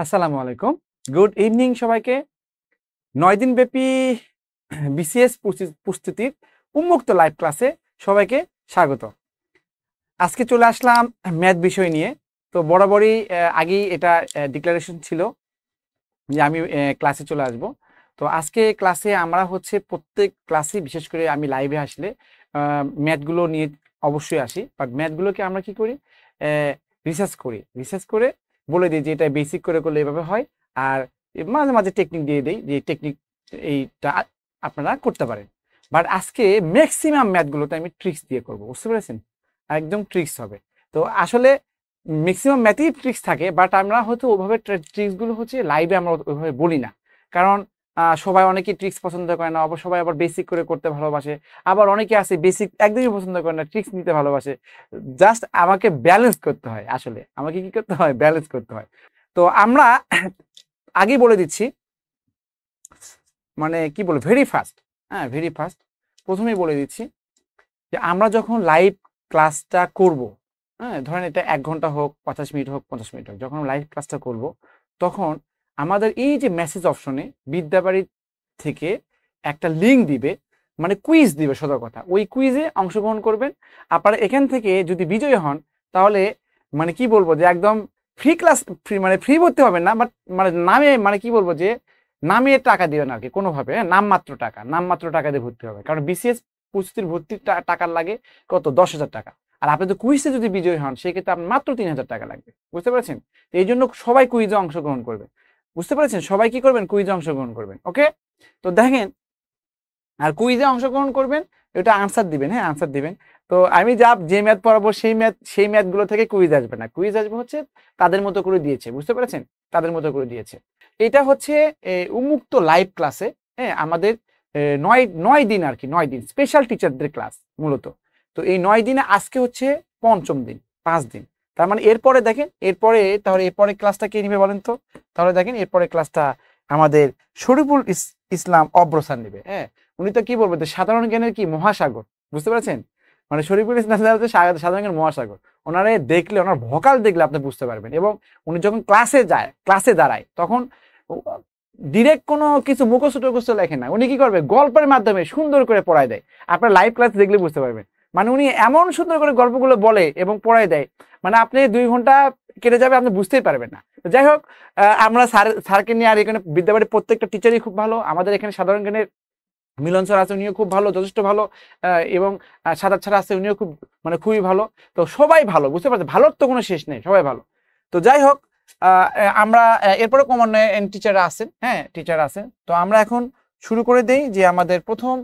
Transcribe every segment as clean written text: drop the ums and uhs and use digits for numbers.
আসসালামু আলাইকুম। Good evening সবাইকে। ৯ দিন ব্যাপী বিসিএস প্রস্তুতির উন্মুক্ত লাইভ ক্লাসে সবাইকে স্বাগত। আজকে চলে আসলাম ম্যাথ বিষয় নিয়ে। তো বরাবরই আগেই এটা ডিক্লারেশন ছিল যে আমি ক্লাসে চলে আসব। তো আজকে ক্লাসে আমরা হচ্ছে প্রত্যেক ক্লাসে বিশেষ করে আমি লাইভে আসলে ম্যাথগুলো নিয়ে অবশ্যই আসি, বাট ম্যাথগুলোকে আমরা কি করি, রিসার্চ করে বলে দিই যে এটা বেসিক করে করলে এভাবে হয়, আর মাঝে মাঝে টেকনিক দিয়ে দিই যে টেকনিক এইটা আপনারা করতে পারেন। বাট আজকে ম্যাক্সিমাম ম্যাথগুলোতে আমি ট্রিক্স দিয়ে করব, বুঝতে পেরেছেন? একদম ট্রিক্স হবে। তো আসলে ম্যাক্সিমাম ম্যাথই ট্রিক্স থাকে, বাট আমরা হয়তো ওভাবে ট্রিক্সগুলো হচ্ছে লাইভে আমরা ওইভাবে বলি না, কারণ সবাই অনেকেই ট্রিক্স পছন্দ করে না, আবার সবাই আবার বেসিক করে করতে ভালোবাসে, আবার অনেকে আছে বেসিক একদমই পছন্দ করে না, ট্রিক্স নিতে ভালোবাসে। জাস্ট আমাকে ব্যালেন্স করতে হয়, আসলে আমাকে কি করতে হয়, ব্যালেন্স করতে হয়। তো আমরা আগেই বলে দিচ্ছি, মানে কি বলবো, ভেরি ফার্স্ট প্রথমেই বলে দিচ্ছি যে আমরা যখন লাইভ ক্লাসটা করব, হ্যাঁ ধরেন এটা 1 ঘন্টা হোক, 50 মিনিট হোক, 50 মিনিট হোক, যখন লাইভ ক্লাসটা করব তখন আমাদের এই যে মেসেজ অপশনে বিদ্যাবাড়ি থেকে একটা লিঙ্ক দিবে, মানে কুইজ দিবে, সোজা কথা ওই কুইজে অংশগ্রহণ করবেন আপনারা। এখান থেকে যদি বিজয়ী হন তাহলে মানে কি বলবো যে একদম ফ্রি ক্লাস, মানে ফ্রি ভর্তি হবেন না, বাট মানে নামে, মানে কি বলবো যে নামে টাকা দিবেন আর কি, কোনোভাবে নামমাত্র টাকা দিয়ে ভর্তি হবে, কারণ বিসিএস প্রস্তুতির ভর্তির টাকার লাগে কত, 10,000 টাকা। আর আপনি তো কুইজে যদি বিজয়ী হন সেক্ষেত্রে আপনার মাত্র 3,000 টাকা লাগবে, বুঝতে পেরেছেন? এই জন্য সবাই কুইজে অংশগ্রহণ করবে, বুঝতে পেরেছেন? সবাই কি করবেন, কুইজে অংশগ্রহণ করবেন। ওকে, তো দেখেন, আর কুইজে অংশগ্রহণ করবেন, এটা আনসার দিবেন, হ্যাঁ আনসার দিবেন। তো আমি যে ম্যাথ পড়াবো সেই ম্যাথগুলো থেকে কুইজ আসবে না, কুইজ আসবে হচ্ছে তাদের মতো করে দিয়েছে, বুঝতে পেরেছেন? তাদের মতো করে দিয়েছে। এটা হচ্ছে উন্মুক্ত লাইভ ক্লাসে, হ্যাঁ আমাদের 9 দিন আর কি, 9 দিন স্পেশাল টিচারদের ক্লাস মূলত। তো এই 9 দিনে আজকে হচ্ছে পঞ্চম দিন, 5 দিন। তার মানে এরপরে দেখেন, তাহলে এরপরে ক্লাসটা কে নিবে বলেন তো? তাহলে দেখেন এরপরে ক্লাসটা আমাদের শরীফুল ইসলাম অব্র স্যার নেবে। হ্যাঁ, উনি তো কি বলবো, সাধারণ জ্ঞানের কি মহাসাগর, বুঝতে পেরেছেন? মানে শরীফুল ইসলাম হচ্ছে সাধারণ জ্ঞানের মহাসাগর। ওনারে দেখলে, ওনার ভোকাল দেখলে আপনি বুঝতে পারবেন। এবং উনি যখন ক্লাসে দাঁড়ায় তখন ডিরেক্ট কোনো কিছু মুখস্থ টুখস্থ লেখে না, উনি কি করবে, গল্পের মাধ্যমে সুন্দর করে পড়ায় দেয়। আপনার লাইভ ক্লাস দেখলে বুঝতে পারবেন, মানে উনি এমন সুন্দর করে গল্পগুলো বলে এবং পড়ায় দেয়, মানে আপনি 2 ঘন্টা কেটে যাবে, আপনি বুঝতেই পারবেন না। যাই হোক, আমরা স্যারকে নিয়ে, আর এখানে বিদ্যাবাড়ির প্রত্যেকটা টিচারই খুব ভালো। আমাদের এখানে সাধারণ জ্ঞানের মিলন স্যার আছে, উনিও খুব ভালো, যথেষ্ট ভালো। এবং সাদাত ছাড়া আছে, উনিও খুব, মানে খুবই ভালো। তো সবাই ভালো, বুঝতে পারছেন? ভালোর তো কোনো শেষ নেই, সবাই ভালো। তো যাই হোক, আমরা এরপরে ক্রমান্বয়ে টিচার আছেন, হ্যাঁ টিচার আছেন। তো আমরা এখন শুরু করে দেই যে আমাদের প্রথম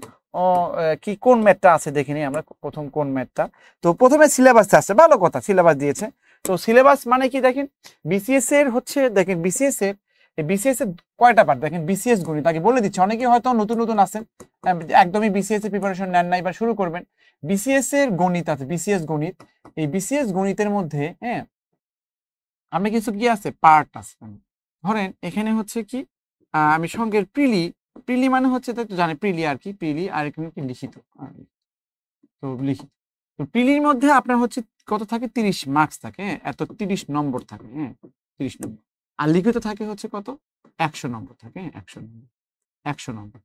কি কোন ম্যাথটা আছে দেখে নিই আমরা, প্রথম কোন ম্যাথটা। তো প্রথমে সিলেবাসটা আছে, ভালো কথা, সিলেবাস দিয়েছে। তো সিলেবাস মানে কি দেখেন, বিসিএস এর হচ্ছে, দেখেন বিসিএস এর কয়টা পার্ট দেখেন। বিসিএস গণিত আগে বলে দিচ্ছি, অনেকে হয়তো নতুন নতুন আছেন, একদমই বিসিএস এর প্রিপারেশন নেন নাই বা শুরু করবেন। বিসিএস এর গণিত আছে, বিসিএস গণিত। এই বিসিএস গণিতের মধ্যে, হ্যাঁ আমি কিছু কি আছে, পার্ট আছে। ধরেন এখানে হচ্ছে কি, আমি সঙ্গের প্রিলি মানে হচ্ছে তো জানি প্রিলি আর কি, প্রিলি, আর এখানে কি লিখিত, তো লিখিত। তো প্রিলির মধ্যে আপনার হচ্ছে কত থাকে, 30 মার্কস থাকে, হ্যাঁ এত 30 নম্বর থাকে, হ্যাঁ 30 নম্বর। আর লিখিত থাকে হচ্ছে কত, 100 নম্বর থাকে, 100 নম্বর।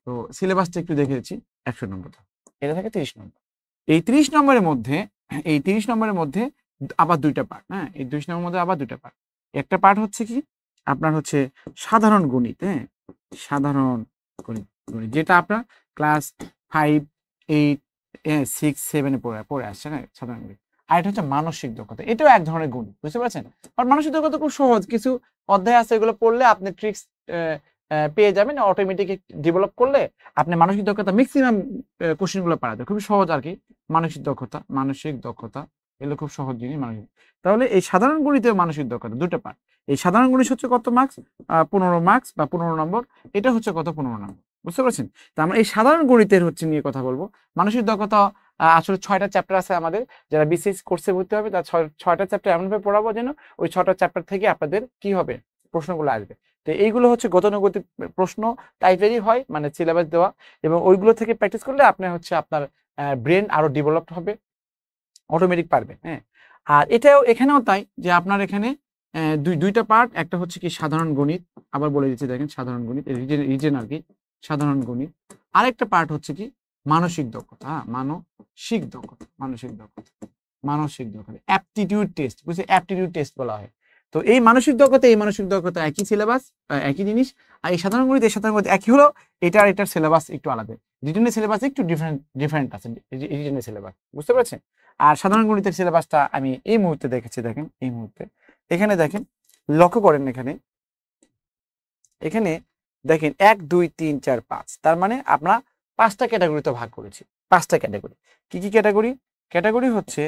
তো সিলেবাসটা একটু দেখে দিচ্ছি, 100 নম্বর থাকে, এটা থাকে 30 নম্বর। এই 30 নম্বরের মধ্যে, আবার 2টা পার্ট, হ্যাঁ এই 30 নম্বরের মধ্যে আবার 2টা পার্ট। একটা পার্ট হচ্ছে কি আপনার হচ্ছে সাধারণ গণিত, হ্যাঁ সাধারণ গণিত, যেটা আপনার ক্লাস 5, 8, 6, 7 পড়ে আসছে, হ্যাঁ সাধারণ গণিত। আর এটা হচ্ছে মানসিক দক্ষতা, এটাও এক ধরনের গণিত, বুঝতে পারছেন? আর মানসিক দক্ষতা খুব সহজ, কিছু অধ্যায় আছে, এগুলো পড়লে আপনি ট্রিক্স পেয়ে যাবেন, অটোমেটিক ডেভেলপ করলে আপনি মানসিক দক্ষতা ম্যাক্সিমাম কোশ্চেন গুলো পারা যায়, খুবই সহজ আর কি। মানসিক দক্ষতা এগুলো খুব সহজ জিনিস। মানসিক, তাহলে এই সাধারণ গণিতে মানসিক দক্ষতা 2টা পার্ট। এই সাধারণ গণিত হচ্ছে কত মার্কস, 15 মার্কস বা 15 নম্বর। এটা হচ্ছে কত, 15 নম্বর, বুঝতে পারছেন? তো আমরা এই সাধারণ গণিতের হচ্ছে নিয়ে কথা বলবো। মানসিক দক্ষতা আসলে 6টা চ্যাপ্টার আছে আমাদের, যারা বিসিএস কোর্সে ভর্তি হবে তার 6টা চ্যাপ্টার এমনভাবে পড়াবো যেন ওই 6টা চ্যাপ্টার থেকে আপনাদের কি হবে, প্রশ্নগুলো আসবে। তো এইগুলো হচ্ছে গতানুগতিক প্রশ্ন টাইপেরই হয়, মানে সিলেবাস দেওয়া, এবং ওইগুলো থেকে প্র্যাকটিস করলে আপনি হচ্ছে আপনার ব্রেন আরো ডেভেলপড হবে, অটোমেটিক পারবেন, হ্যাঁ। আর এখানেও তাই, যে আপনার এখানে দুইটা পার্ট, একটা হচ্ছে কি সাধারণ গণিত, আবার বলে দিচ্ছি দেখেন সাধারণ গণিত রিজেন আর কি, সাধারণ গণিত। আরেকটা পার্ট হচ্ছে কি মানসিক দক্ষতা, হ্যাঁ মানসিক দক্ষতা, মানসিক দক্ষতা অ্যাপটিটিউড টেস্ট, বুঝছে, অ্যাপটিটিউড টেস্ট বলা হয়। তো এই মানসিক দক্ষতা একই সিলেবাস, একই জিনিস। আর এই সাধারণ গণিত একই হলো, এটার সিলেবাস একটু আলাদা, রিটেনের সিলেবাস একটু ডিফারেন্ট আছে রিটেনের সিলেবাস, বুঝতে পারছেন। আর সাধারণ গণিতের সিলেবাসটা আমি এই মুহূর্তে দেখেছি, দেখেন এই মুহূর্তে এখানে দেখেন, লক্ষ্য করেন এখানে দেখেন 1 2 3 4 5, তার মানে আমরা 5টা ক্যাটাগরিতে ভাগ করেছি। 5টা ক্যাটাগরি, কি কি ক্যাটাগরি? ক্যাটাগরি হচ্ছে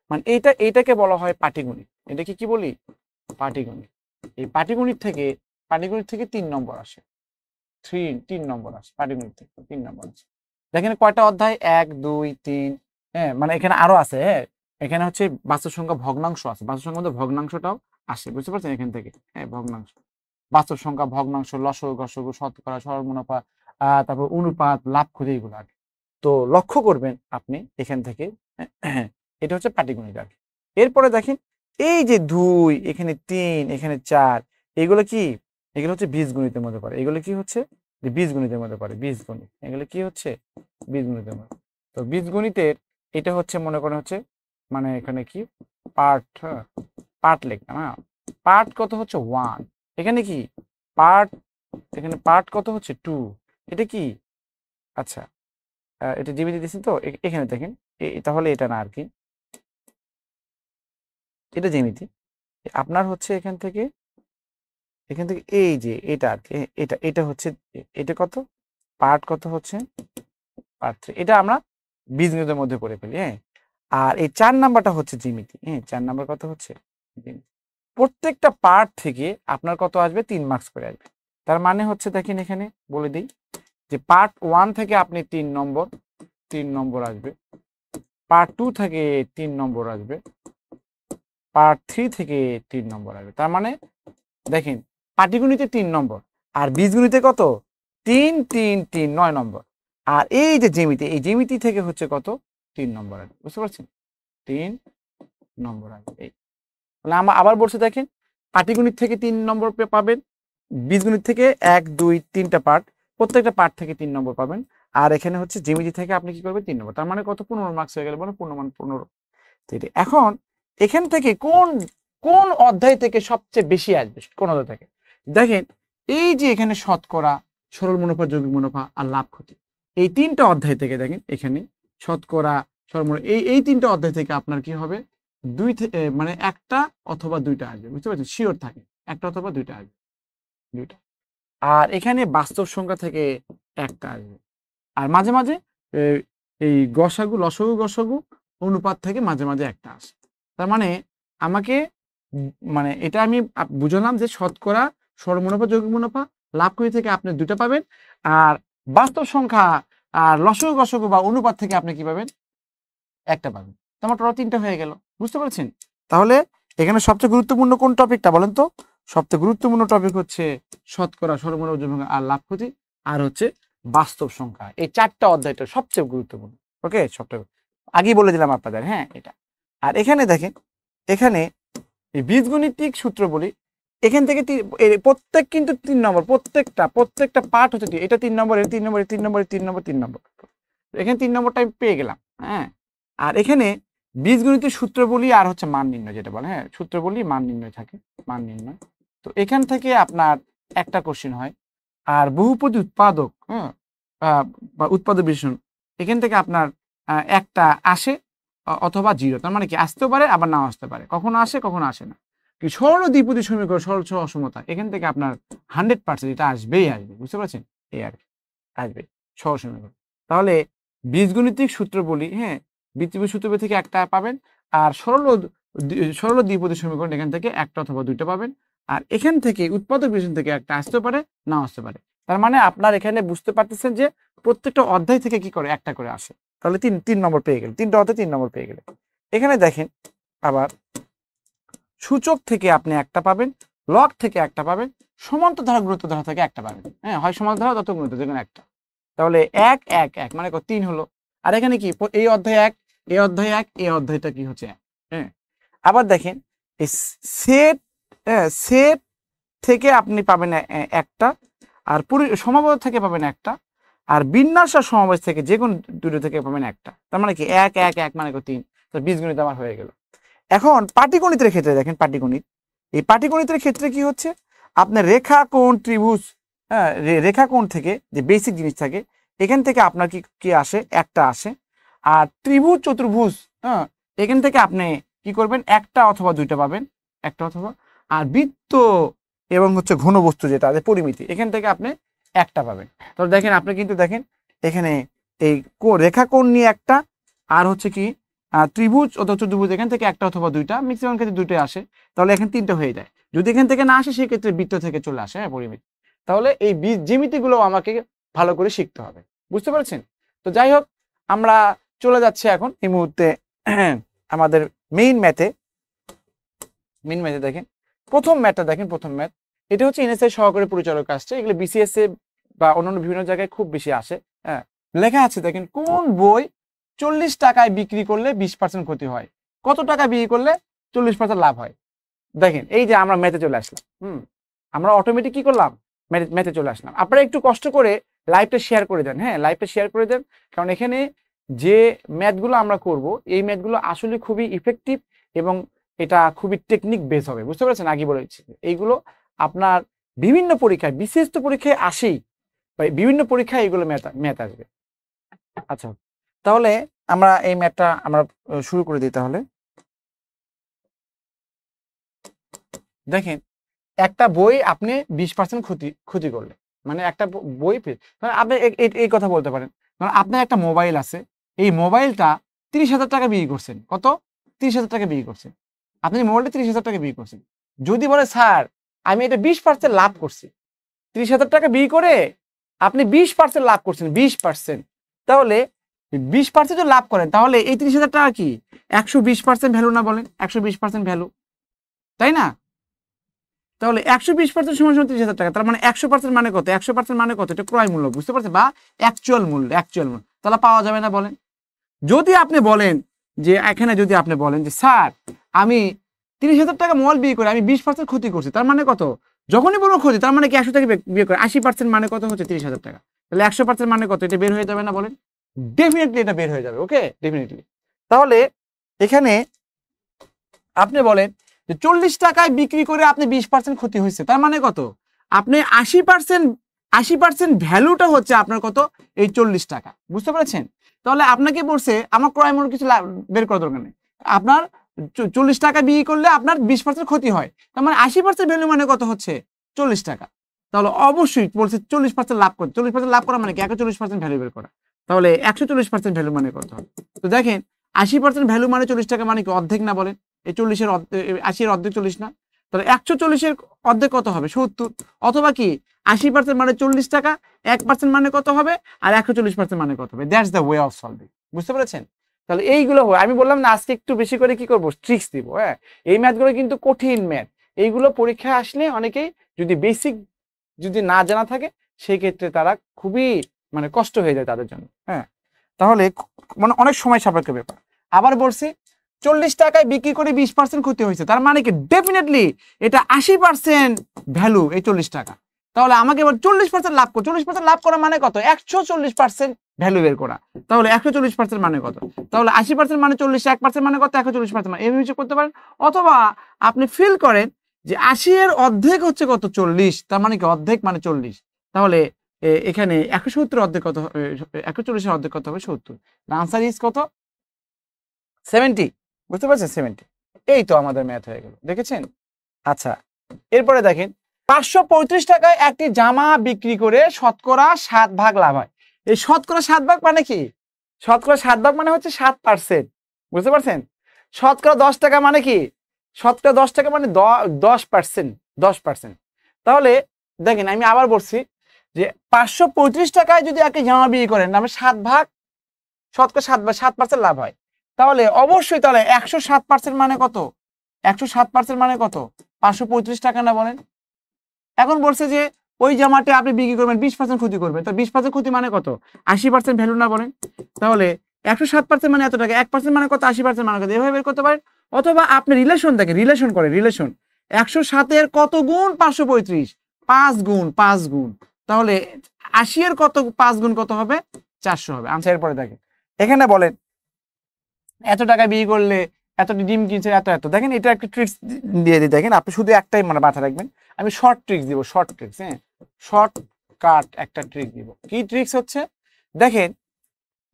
মানে এইটাকে বলা হয় পাটিগণিত। এটাকে কি বলি? পাটিগণিত। এই পাটিগণিত থেকে 3 নম্বর আসে, 3 নম্বর আসে পাটিগণিত থেকে 3 নম্বর আসে। দেখেন কয়টা অধ্যায়, 1 2 3, হ্যাঁ মানে এখানে আরো আছে, হ্যাঁ এখানে হচ্ছে বাস্তব সংখ্যা ভগ্নাংশ আছে, বাস্তব সংখ্যার মধ্যে ভগ্নাংশটাও আসে, বুঝতে পারছেন এখান থেকে, হ্যাঁ ভগ্নাংশ, বাস্তব সংখ্যা, ভগ্নাংশ, লসগু, গসগু, শতকরা, সরল মুনাফা, তারপর অনুপাত, লাভ ক্ষতি, এগুলো আর কি। তো লক্ষ্য করবেন আপনি এখান থেকে, এটা হচ্ছে পাটিগণিত আর কি। এরপরে দেখেন এই যে 2, এখানে 3, এখানে 4, এগুলো কি? এগুলো হচ্ছে বীজগণিতের মধ্যে পড়ে। এগুলো কি হচ্ছে? বীজগণিতের মধ্যে পড়ে, বীজগণিত। এগুলো কি হচ্ছে? বীজগণিতের মধ্যে। তো বীজগণিতের এটা হচ্ছে মনে করেন হচ্ছে মানে এখানে কি পার্ট, হ্যাঁ পার্ট লেখা না, পার্ট কত হচ্ছে 1, এখানে কি পার্ট, এখানে পার্ট কত হচ্ছে 2, এটা কি? আচ্ছা এটা জ্যামিতি দিয়েছি তো এখানে দেখেন, তাহলে এটা না আর কি, এটা জ্যামিতি। আপনার হচ্ছে এখান থেকে এই যে এটা আর কি, এটা হচ্ছে, এটা কত পার্ট, কত হচ্ছে পার্ট 3, এটা আমরা বীজগণিতের মধ্যে পড়ে ফেলি, হ্যাঁ। আর এই 4 নাম্বারটা হচ্ছে জ্যামিতি, হ্যাঁ 4 নাম্বার কত হচ্ছে জ্যামিতি। প্রত্যেকটা পার্ট থেকে আপনার কত আসবে? 3 মার্কস করে আসবে। তার মানে হচ্ছে দেখেন এখানে বলে দিই যে পার্ট 1 থেকে আপনি 3 নম্বর আসবে, পার্ট 2 থেকে 3 নম্বর আসবে, পার্ট 3 থেকে 3 নম্বর আসবে। তার মানে দেখেন পাটিগণিতে 3 নম্বর, আর বীজগণিতে কত? 3 3 3 9 নম্বর। আর এই যে জ্যামিতি, এই জ্যামিতি থেকে হচ্ছে কত? 3 নম্বর আসবে, বুঝতে পারছেন? 3 নম্বর আসবে। এই তাহলে আমরা আবার বলছি দেখেন, পাটিগণিত থেকে 3 নম্বর পাবেন, বীজগণিত থেকে 1 2 3টা পার্ট, প্রত্যেকটা পার্ট থেকে 3 নম্বর পাবেন। আর এখানে হচ্ছে জ্যামিতি থেকে আপনি কি করবেন? 3 নম্বর। তার মানে কত? 15 মার্কস হয়ে গেল, বলো পূর্ণমান 15। এখন এখান থেকে কোন কোন অধ্যায় থেকে সবচেয়ে বেশি আসবে? কোন অধ্যায় থেকে? দেখেন এই যে এখানে শতকরা, সরল মুনাফা, যৌগিক মুনাফা আর লাভ ক্ষতি, এই 3টা অধ্যায় থেকে দেখেন এখানে শতকরা, সরল মুনাফা, এই 3টা অধ্যায় থেকে আপনার কি হবে? মানে একটা অথবা 2টা আসবে, বুঝতে পারছেন? শিওর থাকে একটা অথবা 2টা আসবে, 2টা। আর এখানে বাস্তব সংখ্যা থেকে একটা আসবে। আর মাঝে মাঝে এই গসাগু, লসগু, গসগু, অনুপাত থেকে মাঝে মাঝে একটা আসে। তার মানে আমাকে মানে এটা আমি বুঝলাম যে শতকরা, সরল মুনাফা, যৌগিক মুনাফা, লাভ ক্ষতি থেকে আপনি 2টা পাবেন। আর বাস্তব সংখ্যা আর লসগু, গসগু বা অনুপাত থেকে আপনি কি পাবেন? একটা পাবেন। তোমার টোটাল 3টা হয়ে গেল, বুঝতে পারছেন? তাহলে এখানে সবচেয়ে গুরুত্বপূর্ণ কোন টপিকটা বলেন তো? সবচেয়ে গুরুত্বপূর্ণ টপিক হচ্ছে শতকরা, সরল মুনাফা, যৌগিক মুনাফা আর লাভ ক্ষতি, আর হচ্ছে বাস্তব সংখ্যা। এই 4টা অধ্যায়টা সবচেয়ে গুরুত্বপূর্ণ। ওকে, সবচেয়ে আগেই বলে দিলাম আপনাদের, হ্যাঁ এটা। আর এখানে দেখেন, এখানে এই বীজগণিতিক সূত্র বলি, এখান থেকে প্রত্যেক কিন্তু 3 নম্বর, প্রত্যেকটা পার্ট হচ্ছে এটা 3 নম্বর, এটা 3 নম্বর, 3 নম্বর, 3 নম্বর, 3 নম্বর। এখানে 3 নম্বরটা আমি পেয়ে গেলাম, হ্যাঁ। আর এখানে বীজগণিতের সূত্র বলি আর হচ্ছে মান নির্ণয়, যেটা বলে, হ্যাঁ সূত্র বলি, মান নির্ণয় থাকে, মান নির্ণয়। তো এখান থেকে আপনার একটা কোশ্চেন হয়। আর বহুপদী উৎপাদক, হ্যাঁ বা উৎপাদক বিশ্লেষণ, এখান থেকে আপনার একটা আসে অথবা 0। তার মানে কি আসতেও পারে আবার নাও আসতে পারে, কখনো আসে কখনো আসে না। কি সরল দ্বিপদী সমীকরণ, সরল অসমতা, এখান থেকে আপনার 100% এটা আসবেই আসবে, বুঝতে পারছেন? এই আর আসবে সহজ সমীকরণ। তাহলে বীজগণিতিক সূত্র বলি, হ্যাঁ বীজগণিত সূত্র থেকে একটা পাবেন। আর সরল দ্বিপদী সমীকরণ এখান থেকে একটা অথবা 2টা পাবেন। আর এখান থেকে উৎপাদক বিশ্লেষণ থেকে একটা আসতে পারে, নাও আসতে পারে। তার মানে আপনার এখানে বুঝতে পারতেছেন যে প্রত্যেকটা অধ্যায় থেকে কি করে? একটা করে আসে। তাহলে 3 নম্বর পেয়ে গেলেন, 3টা অধ্যায় 3 নম্বর পেয়ে গেলেন। এখানে দেখেন আবার সূচক থেকে আপনি একটা পাবেন, লগ থেকে একটা পাবেন, সমান্তর ধারা গুণিত ধারা থেকে একটা পাবেন, হ্যাঁ হয় সমান্তর ধারা তত গুণিত, যেকোনো একটা। তাহলে 1 1 1 মানে 3 হলো। আর এখানে কি এই অধ্যায় 1, এই অধ্যায় 1, এই অধ্যায়টা কি হচ্ছে 1, হ্যাঁ। আবার দেখেন এই সেট সেট থেকে আপনি পাবেন একটা, আর সমাবেশ থেকে পাবেন একটা, আর বিন্যাস আর সমাবেশ থেকে যে কোনো দুটো থেকে পাবেন একটা। তার মানে কি 1 1 1 মানে 3, তো বীজগণিত আমার হয়ে গেল। এখন পাটিগণিতের ক্ষেত্রে দেখেন, পাটিগণিত, এই পাটিগণিতের ক্ষেত্রে কি হচ্ছে, আপনার রেখা কোণ ত্রিভুজ, হ্যাঁ, রেখা কোণ থেকে যে বেসিক জিনিস থাকে এখান থেকে আপনার কি কি আসে, একটা আসে। আর ত্রিভুজ চতুর্ভুজ, হ্যাঁ, এখান থেকে আপনি কি করবেন, একটা অথবা দুইটা পাবেন, একটা অথবা। আর বৃত্ত এবং হচ্ছে ঘনবস্তু যেটা আছে পরিমিতি, এখান থেকে আপনি একটা পাবেন। তাহলে দেখেন আপনি কিন্তু দেখেন এখানে এই রেখা কোণ নিয়ে একটা, আর হচ্ছে কি ত্রিভুজ অথবা চতুর্ভুজ এখান থেকে একটা অথবা দুইটা, ম্যাক্সিমাম ক্ষেত্রে দুটোই আসে, তাহলে এখানে তিনটা হয়ে যায়। যদি এখান থেকে না আসে সেক্ষেত্রে বৃত্ত থেকে চলে আসে, হ্যাঁ, পরিমিতি। তাহলে এই জ্যামিতিগুলো আমাকে ভালো করে শিখতে হবে, বুঝতে পারছেন? তো যাই হোক, আমরা চলে যাচ্ছি এখন এই মুহূর্তে আমাদের মেইন ম্যাথে। দেখেন প্রথম ম্যাথটা দেখেন, প্রথম ম্যাথ এটা হচ্ছে এনএসআই সহকারী পরিচালক আসছে, এগুলো বিসিএস এ বা অন্যান্য বিভিন্ন জায়গায় খুব বেশি আসে। হ্যাঁ, লেখা আছে দেখেন, কোন বই 40 টাকায় বিক্রি করলে 20% ক্ষতি হয়, কত টাকা বিক্রি করলে 40% লাভ হয়। দেখেন এই যে আমরা ম্যাথে চলে আসলাম, আমরা অটোমেটিক কি করলাম, ম্যাথে চলে আসলাম। আপনারা একটু কষ্ট করে লাইভটা শেয়ার করে দেন, হ্যাঁ, লাইভটা শেয়ার করে দেন, কারণ এখানে যে ম্যাথগুলো আমরা করব এই ম্যাথগুলো আসলে খুবই ইফেক্টিভ এবং এটা খুবই টেকনিক বেস হবে, বুঝতে পারছেন? আগে বলেছি এইগুলো আপনার বিভিন্ন পরীক্ষায়, বিশেষ পরীক্ষায় আসেই, বিভিন্ন পরীক্ষায় এগুলো ম্যাথ আসবে। আচ্ছা, তাহলে আমরা এই ম্যাথটা আমরা শুরু করে দিই। তাহলে দেখেন, একটা বই আপনি 20% ক্ষতি করলে, মানে একটা বই আপনি এই কথা বলতে পারেন, কারণ আপনার একটা মোবাইল আছে, এই মোবাইলটা 30,000 টাকা বিক্রি করছেন, কত? 30,000 টাকা বিক্রি করছেন। আপনি মোবাইলটা 30,000 টাকা বিক্রি করছেন। যদি বলে স্যার আমি এটা 20% লাভ করছি, 30,000 টাকা বিক্রি করে আপনি 20% লাভ করছেন, 20%, তাহলে 20% যদি লাভ করেন তাহলে এই 30,000 টাকা কি 120% ভ্যালু না? বলেন 120% ভ্যালু, তাই না? তাহলে 120% সমান 30,000 টাকা, তার মানে 100% মানে কত? 100% মানে কত? এটা ক্রয় মূল্য, বুঝতে পারছেন? বা অ্যাকচুয়াল মূল্য, তাহলে পাওয়া যাবে না? বলেন। যদি আপনি বলেন যে এখানে যদি আপনি বলেন যে স্যার আমি 30,000 টাকা মোবাইল বিক্রি করে আমি 20% ক্ষতি করছি, তার মানে কত? যখনই বলবো ক্ষতি, তার মানে কি 100 থেকে বিয়ে করে 80% মানে কত হচ্ছে? 30,000 টাকা। তাহলে 100% মানে কত? এটা বের হয়ে যাবে না? বলেন। ডেফিনেটলি এটা বের হয়ে যাবে, ওকে, ডেফিনেটলি। তাহলে এখানে আপনি বলেন যে 40 টাকায় বিক্রি করে আপনি 20% ক্ষতি হয়েছে, তার মানে কত? আপনি 80% ভ্যালুটা হচ্ছে আপনার কত? এই 40 টাকা, বুঝতে পেরেছেন? তাহলে আপনাকে বলছে আমার ক্রয় মূল্য কিছু বের করার দরকার নেই, আপনার 40 টাকা বিক্রি করলে আপনার 20% ক্ষতি হয়, তার মানে 80% ভ্যালু মানে কত হচ্ছে? 40 টাকা। তাহলে অবশ্যই বলছে 40% লাভ করতে, 40% লাভ করা মানে কি 140% ভ্যালু বের করা, তাহলে 140% ভ্যালু মানে কত হবে? তো দেখেন 80% ভ্যালু মানে 40 টাকা মানে কি অর্ধেক না? বলেন এই 40-এর 80-এর অর্ধেক 40 না? তাহলে 140-এর অর্ধেক কত হবে? 70। অথবা কি 80% মানে 40 টাকা, 1% মানে কত হবে, আর 140% মানে কত হবে? That's the way of solving, বুঝতে পেরেছেন? তাহলে এইগুলো হয়, আমি বললাম না আজকে একটু বেশি করে কি করবো, ট্রিক্স দিব। হ্যাঁ, এই ম্যাথগুলো কিন্তু কঠিন ম্যাথ, এইগুলো পরীক্ষায় আসলে অনেকেই যদি বেসিক যদি না জানা থাকে সেই ক্ষেত্রে তারা খুবই মানে কষ্ট হয়ে যায় তাদের জন্য। হ্যাঁ, তাহলে মানে অনেক সময় সাপেক্ষ ব্যাপার। আবার বলছি 40 টাকায় বিক্রি করে 20% ক্ষতি হয়েছে, তার মানে কি ডেফিনেটলি এটা 80% ভ্যালু এই 40 টাকা। তাহলে আমাকে এবার 40% লাভ করো, 40% লাভ করা মানে কত? 140% ভ্যালু বের করা। তাহলে 140% মানে কত? তাহলে 80% মানে 40, 1% মানে কত? 140% মানে এই হিসাব করতে পারেন। অথবা আপনি ফিল করেন যে 80-এর অর্ধেক হচ্ছে কত? 40, তার মানে কি অর্ধেক মানে 40, তাহলে এখানে 170 অর্ধেক কত? 140-এর অর্ধেক কত হবে? 70। আনসার ইজ কত? 70, বুঝতে পারছেন? 70। এই তো আমাদের ম্যাথ হয়ে গেল, দেখেছেন? আচ্ছা, এরপরে দেখেন 535 টাকায় একটি জামা বিক্রি করে শতকরা 7 ভাগ লাভ হয়। এই শতকরা 7 ভাগ মানে কি? শতকরা 7 ভাগ মানে হচ্ছে 7%, বুঝতে পারছেন? শতকরা 10 টাকা মানে কি? শতকরা 10 টাকা মানে 10%, 10%। তাহলে দেখেন আমি আবার বলছি যে 535 টাকায় যদি একটি জামা বিক্রি করেন, আমি 7 ভাগ, শতকরা 7% লাভ হয়, তাহলে অবশ্যই তাহলে 107% মানে কত? 107% মানে কত? 535 টাকা না? বলেন। এখন বলছে যে ওই জামাটা আপনি বিক্রি করবেন 20% ক্ষতি করবেন, তো 20% ক্ষতি মানে কত? 80% ভ্যালু না? বলেন। তাহলে 107% মানে এত টাকা, 1% মানে কত? 80% মানে কত? এভাবে বের করতে পারেন। অথবা আপনি রিলেশন দেখেন, রিলেশন করে, রিলেশন 107-এর কত গুণ? 535, 5 গুণ 5 গুণ। তাহলে 80-এর কত 5 গুণ কত হবে? 400 হবে। আনসার এরপরে দেখেন, এখানে বলেন এত টাকা বিয়ে করলে এত ডিম কিনছে এত এত। দেখেন এটা একটা ট্রিক্স দিয়ে দিই, দেখেন আপনি শুধু একটাই মানে মাথায় রাখবেন, আমি শর্ট ট্রিক্স দিব, শর্ট ট্রিক্স, হ্যাঁ শর্টকাট একটা ট্রিক দিব। কি ট্রিক্স হচ্ছে দেখেন,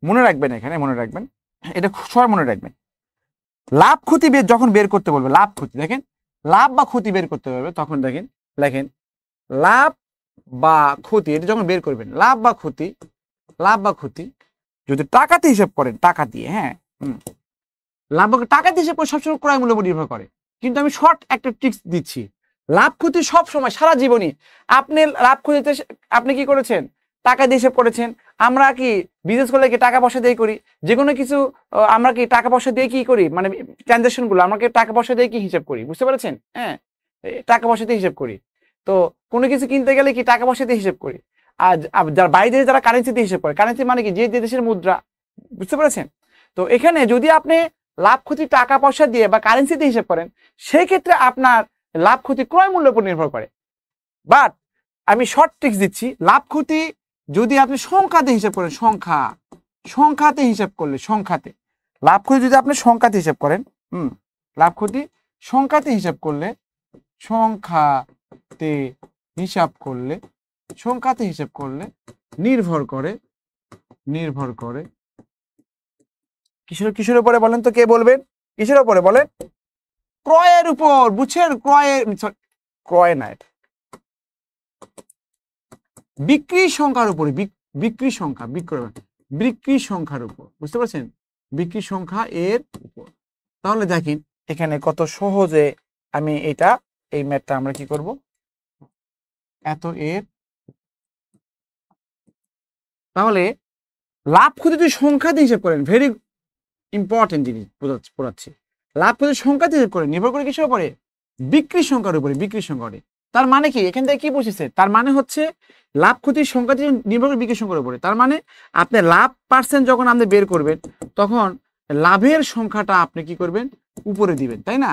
মনে রাখবেন, এখানে মনে রাখবেন, এটা সবাই মনে রাখবেন। লাভ ক্ষতি যখন বের করতে বলবে, লাভ ক্ষতি, দেখেন লাভ বা ক্ষতি বের করতে বলবে, তখন দেখেন লেখেন লাভ বা ক্ষতি, এটা যখন বের করবেন লাভ বা ক্ষতি, লাভ বা ক্ষতি যদি টাকাতে হিসাব করেন, টাকা দিয়ে, হ্যাঁ লাভ টাকা দিয়ে হিসাব করে সবসময় ক্রয় মূল্যের উপর নির্ভর করে। কিন্তু আমি শর্ট একটা ট্রিক্স দিচ্ছি, লাভ ক্ষতি সব সময় সারা জীবনই আপনি লাভ ক্ষতিতে আপনি কি করেছেন? টাকা দিয়ে হিসাব করেছেন। আমরা কি বিজনেস করলে কি টাকা পয়সা দিয়ে করি? যে কোনো কিছু আমরা কি টাকা পয়সা দিয়ে কি করি? মানে ট্রানজাকশন গুলো আমরা কি টাকা পয়সা দিয়ে কি হিসাব করি? বুঝতে পেরেছেন? হ্যাঁ, টাকা পয়সা দিয়ে হিসাব করি। তো কোনো কিছু কিনতে গেলে কি টাকা পয়সা দিয়ে হিসাব করি। আর যারা বাইরে যারা কারেন্সি দিয়ে হিসাব করে, কারেন্সি মানে কি যে দেশের মুদ্রা, বুঝতে পেরেছেন? তো এখানে যদি আপনি লাভ ক্ষতি টাকা পয়সা দিয়ে বা কারেন্সি দিয়ে হিসাব করেন, সেই ক্ষেত্রে আপনার লাভ ক্ষতি ক্রয় মূল্যের উপর নির্ভর করে। বাট আমি শর্ট ট্রিক্স দিচ্ছি, লাভ ক্ষতি যদি আপনি সংখ্যাতে হিসাব করেন, সংখ্যাতে হিসাব করলে, সংখ্যাতে লাভ ক্ষতি যদি আপনি সংখ্যাতে হিসাব করেন, লাভ ক্ষতি সংখ্যাতে হিসাব করলে, সংখ্যাতে হিসাব করলে, সংখ্যাতে হিসাব করলে নির্ভর করে কিসের উপরে বলেন তো? কে বলবেন? কিসের উপরে বলেন? ক্রয়ের উপর, বুঝছেন? ক্রয় না, বিক্রি সংখ্যার উপরে, বিক্রি সংখ্যা, বিক্রি সংখ্যার উপর, বুঝতে পারছেন? বিক্রি সংখ্যা এর উপর। তাহলে দেখেন এখানে কত সহজে আমি এটা, এই ম্যাথটা আমরা কি করব, এত এর, তাহলে লাভ ক্ষতি যদি সংখ্যা দিয়ে হিসাব করেন, ভেরি ইম্পর্টেন্ট জিনিস পড়াচ্ছি, লাভ ক্ষতি সংখ্যা দিয়ে হিসাব করেন, নির্ভর করে কিসের উপরে? বিক্রি সংখ্যার উপরে, বিক্রি সংখ্যার। তার মানে কি এখান থেকে কি বুঝেছে? তার মানে হচ্ছে লাভ ক্ষতির সংখ্যা দিয়ে নির্ভর করে বিক্রি সংখ্যার উপরে। তার মানে আপনি লাভ পার্সেন্ট যখন আপনি বের করবেন, তখন লাভের সংখ্যাটা আপনি কি করবেন? উপরে দিবেন, তাই না?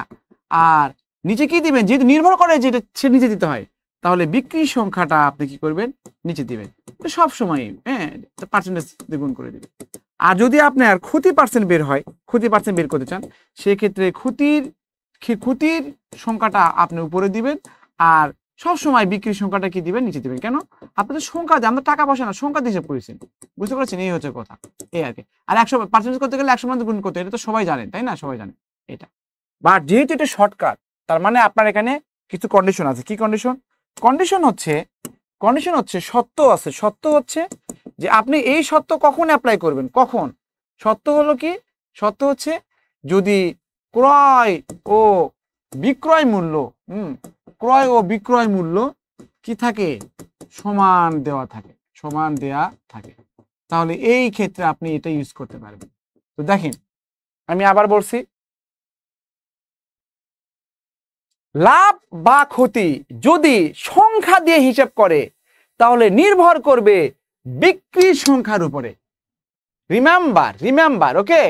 আর নিচে কি দিবেন? যেহেতু নির্ভর করে যেটা সে নিচে দিতে হয়, তাহলে বিক্রি সংখ্যাটা আপনি কি করবেন? নিচে দিবেন। তো সব সময় হ্যাঁ পার্সেন্টেজ দ্বিগুণ করে দিবেন। আর যদি আপনার ক্ষতি পার্সেন্ট বের হয়, ক্ষতি পার্সেন্ট বের করতে চান, সেক্ষেত্রে ক্ষতির সংখ্যাটা আপনি উপরে দিবেন, আর সব সময় বিক্রির সংখ্যাটা কি দিবেন? নিচে দিবেন। কেন? আপনাদের সংখ্যা দিয়ে, আমরা টাকা পয়সা না সংখ্যা দিয়ে হিসাব করেছেন, বুঝতে পারছেন? এই হচ্ছে কথা, এই আর কি। আর 100% করতে গেলে 100 গুণ করতে, এটা তো সবাই জানেন, তাই না? সবাই জানে এটা। বাট যেহেতু এটা শর্টকাট, তার মানে আপনার এখানে কিছু কন্ডিশন আছে। কি কন্ডিশন? কন্ডিশন হচ্ছে সত্য আছে। সত্য হচ্ছে যে আপনি এই সত্য কখন অ্যাপ্লাই করবেন, কখন? সত্য হলো কি? সত্য হচ্ছে যদি ক্রয় ও বিক্রয় মূল্য, ক্রয় ও বিক্রয় মূল্য কি থাকে? সমান দেওয়া থাকে, সমান দেয়া থাকে। তাহলে এই ক্ষেত্রে আপনি এটা ইউজ করতে পারবেন। তো দেখেন আমি আবার বলছি, লাভ বা ক্ষতি যদি সংখ্যা দিয়ে হিসাব করে, তাহলে নির্ভর করবে বিক্রির সংখ্যার উপরে। রিমেম্বার, ওকে?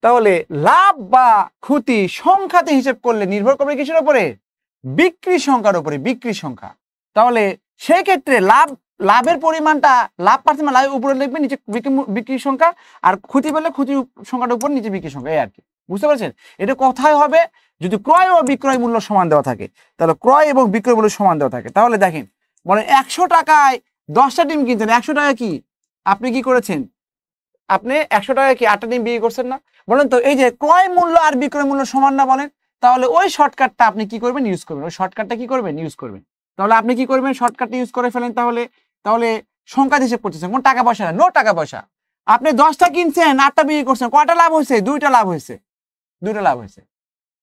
তাহলে লাভ বা ক্ষতি সংখ্যাতে হিসাব করলে নির্ভর করবে কিসের উপরে? বিক্রি সংখ্যার উপরে, বিক্রি সংখ্যা। তাহলে সেই ক্ষেত্রে লাভের পরিমাণটা, লাভ পার্সেন্ট লাভের উপরে লিখবে, নিচে বিক্রি সংখ্যা, আর ক্ষতি পেলে ক্ষতি সংখ্যাটার উপর, নিচে বিক্রি সংখ্যা, এই আর কি। বুঝতে পারছেন? এটা কোথায় হবে? যদি ক্রয় ও বিক্রয় মূল্য সমান দেওয়া থাকে, তাহলে ক্রয় এবং বিক্রয় মূল্য সমান দেওয়া থাকে, তাহলে দেখেন বলেন 100 টাকায় 10টা ডিম কিনছেন, 100 টাকা কি আপনি কি করেছেন? আপনি 100 টাকায় কি 8টা ডিম বিক্রি করছেন না? বলেন তো এই যে ক্রয় মূল্য আর বিক্রয় মূল্য সমান না? বলেন। তাহলে ওই শর্টকাটটা আপনি কি করবেন? ইউজ করবেন। ওই শর্টকাটটা কি করবেন? ইউজ করবেন। তাহলে আপনি কি করবেন? শর্টকাটটা ইউজ করে ফেলেন। তাহলে সংখ্যা হিসেব করতেছেন, কোন টাকা পয়সা না, নো টাকা পয়সা। আপনি 10টা কিনছেন, 8টা বিক্রি করছেন, কয়টা লাভ হয়েছে? 2টা লাভ হয়েছে, 2টা লাভ হয়েছে।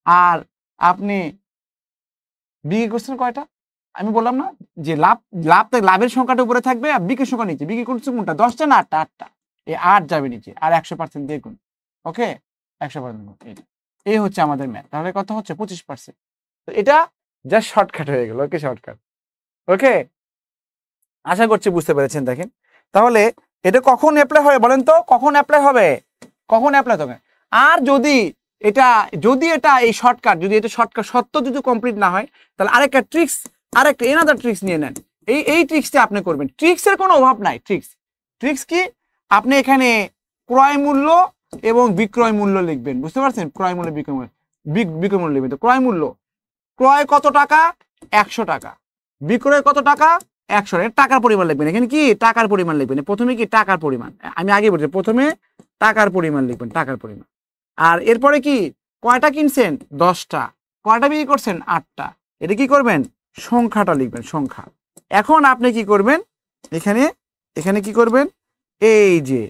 আর আপনি বিক্রি করছেন কয়টা? আমি বললাম না যে লাভের সংখ্যাটা উপরে থাকবে আর বিক্রির সংখ্যা নিচে। বিক্রি করছেন কোনটা? 10টা না 8টা? 8টা। এই 8 যাবে নিচে, আর 100% দিয়ে গুণ। ওকে, 100%। এই হচ্ছে আমাদের ম্যাথ। তাহলে কত হচ্ছে? 25%। তো এটা জাস্ট শর্টকাট হয়ে গেল। ওকে, শর্টকাট। ওকে, আশা করছি বুঝতে পেরেছেন। দেখেন তাহলে এটা কখন অ্যাপ্লাই হবে বলেন তো? কখন অ্যাপ্লাই হবে? কখন অ্যাপ্লাই হবে? আর যদি এটা যদি এটা এই শর্টকাট যদি এটা শর্টকাট সত্য যদি কমপ্লিট না হয় তাহলে আরেকটা ট্রিক্স আরেকটা এনাদার ট্রিক্স নিয়ে নেন। এই ট্রিক্সটা আপনি করবেন। ট্রিক্সের কোনো অভাব নাই। ট্রিক্স কি আপনি এখানে ক্রয় মূল্য এবং বিক্রয় মূল্য লিখবেন, বুঝতে পারছেন? ক্রয় মূল্য বিক্রয় মূল্য বিক্রয় মূল্য লিখবেন। তো ক্রয় মূল্য, ক্রয় কত টাকা? 100 টাকা। বিক্রয় কত টাকা? 100 টাকা। টাকার পরিমাণ লিখবেন। এখানে কি টাকার পরিমাণ লিখবেন। প্রথমে কি টাকার পরিমাণ, আমি আগে বলছি প্রথমে টাকার পরিমাণ লিখবেন, টাকার পরিমাণ। আর এরপরে কি কয়টা কিনছেন? 10টা। কয়টা বিক্রি করছেন? 8টা। এটা কি করবেন? সংখ্যাটা লিখবেন, সংখ্যা। এখন আপনি কি করবেন? এখানে কি করবেন? এই যে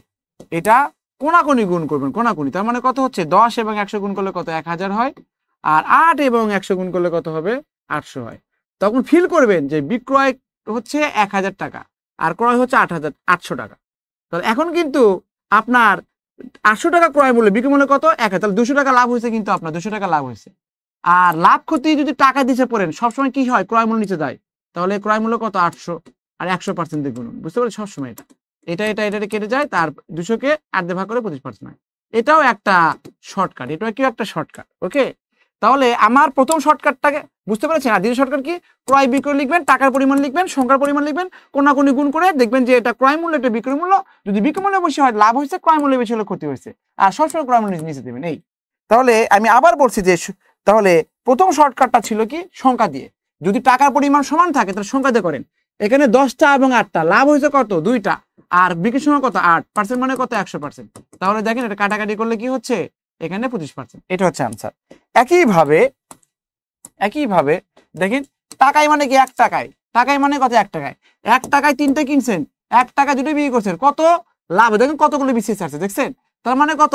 এটা কোনাকুনি গুণ করবেন, কোনাকুনি। তার মানে কত হচ্ছে? 10 এবং 100 গুণ করলে কত? 1000 হয়। আর 8 এবং 100 গুণ করলে কত হবে? 800 হয়। তখন ফিল করবেন যে বিক্রয় হচ্ছে 1000 টাকা আর ক্রয় হচ্ছে 800 টাকা। তাহলে এখন কিন্তু আপনার 800 টাকা ক্রয় মূল্য, বিক্রয় মূল্য কত? 1000। তাহলে 200 টাকা লাভ হয়েছে, কিন্তু আপনার 200 টাকা লাভ হয়েছে। আর লাভ ক্ষতি যদি টাকা দিতে পড়েন সবসময় কি হয়? ক্রয় মূল্য নিচে যায়। তাহলে ক্রয় মূল্য কত? 800 আর 100% দিয়ে গুণন, বুঝতে পারছেন? সবসময় এটা কেটে যায়, তার 200-কে 8 দিয়ে ভাগ করে 25% হয়। এটাও একটা শর্টকাট, এটাও কি একটা শর্টকাট। ওকে, তাহলে আমার প্রথম শর্টকাটটাকে বুঝতে পেরেছেন। আর দ্বিতীয় শর্টকাট কি? ক্রয় বিক্রয় লিখবেন, টাকার পরিমাণ লিখবেন, সংখ্যার পরিমাণ লিখবেন, কোনাকুনি গুণ করে দেখবেন যে এটা ক্রয় মূল্য, এটা বিক্রয় মূল্য। যদি বিক্রয় মূল্য বেশি হয় লাভ হয়েছে, ক্রয় মূল্য বেশি হলে ক্ষতি হয়েছে। আর সবসময় ক্রয় মূল্য নিচে দেবেন। এই তাহলে আমি আবার বলছি যে তাহলে প্রথম শর্টকাটটা ছিল কি? সংখ্যা দিয়ে। যদি টাকার পরিমাণ সমান থাকে তাহলে সংখ্যা দিয়ে করেন। এখানে 10টা এবং 8টা, লাভ হয়েছে কত? 2টা। আর বিক্রির সময় কত? 8% মানে কত? 100%। তাহলে দেখেন এটা কাটাকাটি করলে কি হচ্ছে? এখানে 25%। এটা হচ্ছে আনসার। একইভাবে দেখেন টাকায় মানে কি? 1 টাকায়, টাকায় মানে কত? 1 টাকায়। 1 টাকায় 3টে কিনছেন, 1 টাকা 2টো বিক্রি করছেন, কত লাভ? দেখেন কতগুলো বিসিএস আছে, দেখছেন? তার মানে কত?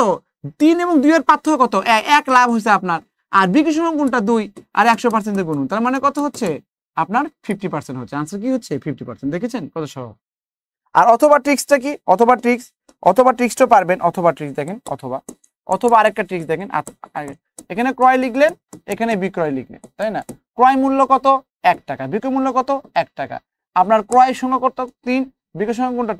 3 এবং 2 এর পার্থক্য কত? 1 লাভ হয়েছে আপনার। আর বিক্রি সময় কোনটা? 2 আর 100% দিয়ে গুণন, তার মানে কত হচ্ছে? আপনার 50% হচ্ছে। আনসার কি হচ্ছে? 50%। দেখেছেন কত সহজ। আর অথবা ট্রিক্সটা কি? অথবা ট্রিক্সটা পারবেন। অথবা ট্রিক্স দেখেন, অথবা আরেকটা ট্রিক্স দেখেন। এখানে ক্রয় লিখলেন, এখানে বিক্রয় লিখলেন, তাই না? ক্রয় মূল্য কত? 1 টাকা। বিক্রয় মূল্য কত? 1 টাকা। আপনার ক্রয় সংখ্যা কত? 3। বিক্রয় সংখ্যা কোনটা?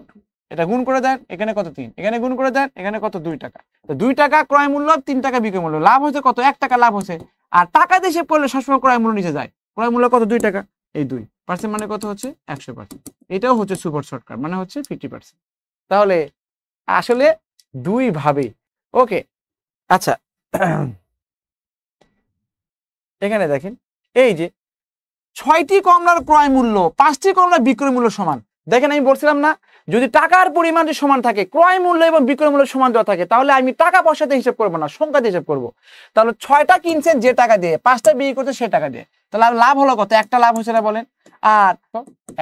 এটা গুণ করে দেন, এখানে কত? 3। এখানে গুণ করে দেন, এখানে কত? 2 টাকা। তো 2 টাকা ক্রয় মূল্য, 3 টাকা বিক্রয় মূল্য। লাভ হচ্ছে কত? 1 টাকা লাভ হচ্ছে। আর টাকা দিয়ে হিসাব করলে সবসময় ক্রয় মূল্য নিচে যায়। ক্রয় মূল্য কত? 2 টাকা। এই 2% মানে কত হচ্ছে? 100%। এটাও হচ্ছে সুপার শর্টকাট, মানে হচ্ছে 50%। তাহলে আসলে 2 ভাবে। ওকে, আচ্ছা এখানে দেখেন এই যে 6টি কমলার ক্রয় মূল্য 5টি কমলার বিক্রয় মূল্য সমান। দেখেন আমি বলছিলাম না, যদি টাকার পরিমাণ সমান থাকে, ক্রয় মূল্য এবং বিক্রয় মূল্য সমান দেওয়া থাকে, তাহলে আমি টাকা পয়সাতে হিসাব করবো না, সংখ্যা দিয়ে হিসাব করবো। তাহলে 6টা কিনছেন যে টাকা দিয়ে, 5টা বিক্রি করছে সে টাকা দিয়ে, তাহলে লাভ হলো কত? একটা লাভ হচ্ছে না বলেন। আর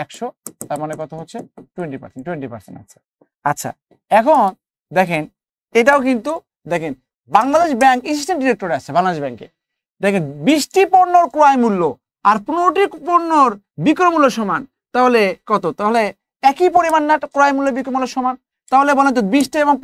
100, তার মানে কত হচ্ছে? 20% আছে। আচ্ছা এখন দেখেন এটাও কিন্তু দেখেন বাংলাদেশ ব্যাংক অ্যাসিস্ট্যান্ট ডিরেক্টর আছে বাংলাদেশ ব্যাংকে। দেখেন 20টি পণ্যর ক্রয় মূল্য আর 15টি পণ্যর বিক্রয় মূল্য সমান, তাহলে কত? তাহলে একই পরিমাণ না ক্রয় মূল্য বিক্রয় মূল্য সমান। তাহলে বলেন তো 20টা এবং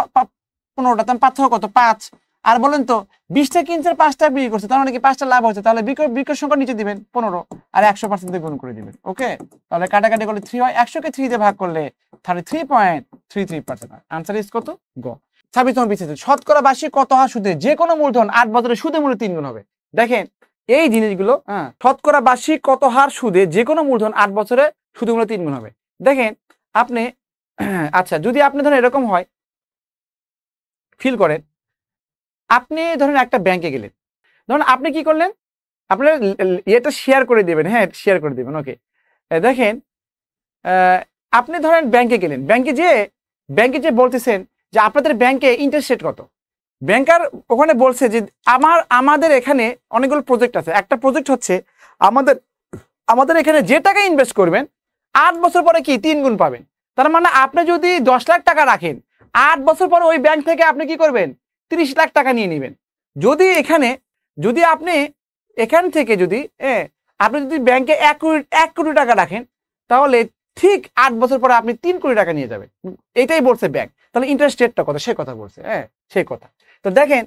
15টা, তার পার্থক্য কত? 5। আর বলেন তো 20টা কিনছে 5টা বিক্রি করছে, তার মানে কি 5টা লাভ হচ্ছে। তাহলে বিক্রয় সংখ্যা নিচে দিবেন 15 আর 100% দিয়ে গুণ করে দিবেন। ওকে, তাহলে কাটাকাটি করলে 3 হয়, 100-কে 3 দিয়ে ভাগ করলে 33.33%। আনসার ইজ কত? গ। 26তম বিসিএস শতকরা বার্ষিক কত হার সুদে যে কোনো মূলধন 8 বছরের সুদে মূল্য 3 গুণ হবে। দেখেন এই জিনিসগুলো, শতকরা বার্ষিক কত হার সুদে যে কোনো মূলধন 8 বছরে সুদে মূল্য 3 গুণ হবে। দেখেন আপনি আচ্ছা যদি আপনি ধরেন এরকম হয়, ফিল করেন আপনি ধরেন একটা ব্যাংকে গেলেন, ধরুন আপনি কি করলেন, আপনার এটা শেয়ার করে দিবেন। হ্যাঁ, শেয়ার করে দিবেন। ওকে, দেখেন আপনি ধরেন ব্যাংকে গেলেন, ব্যাংকে যে বলতেছেন যে আপনাদের ব্যাংকে ইন্টারেস্ট রেট কত। ব্যাংকার ওখানে বলছে যে আমাদের এখানে অনেকগুলো প্রজেক্ট আছে। একটা প্রজেক্ট হচ্ছে আমাদের এখানে যে টাকা ইনভেস্ট করবেন 8 বছর পরে কি 3 গুণ পাবেন। তার মানে আপনি যদি 10 লাখ টাকা রাখেন, 8 বছর পরে ওই ব্যাংক থেকে আপনি কি করবেন? 30 লাখ টাকা নিয়ে নেবেন। যদি আপনি এখান থেকে আপনি যদি ব্যাংকে 1 কোটি টাকা রাখেন, তাহলে ঠিক 8 বছর পরে আপনি 3 কোটি টাকা নিয়ে যাবেন। এটাই বলছে ব্যাংক। তাহলে ইন্টারেস্ট রেটটা কত সে কথা বলছে। সেই কথা। তো দেখেন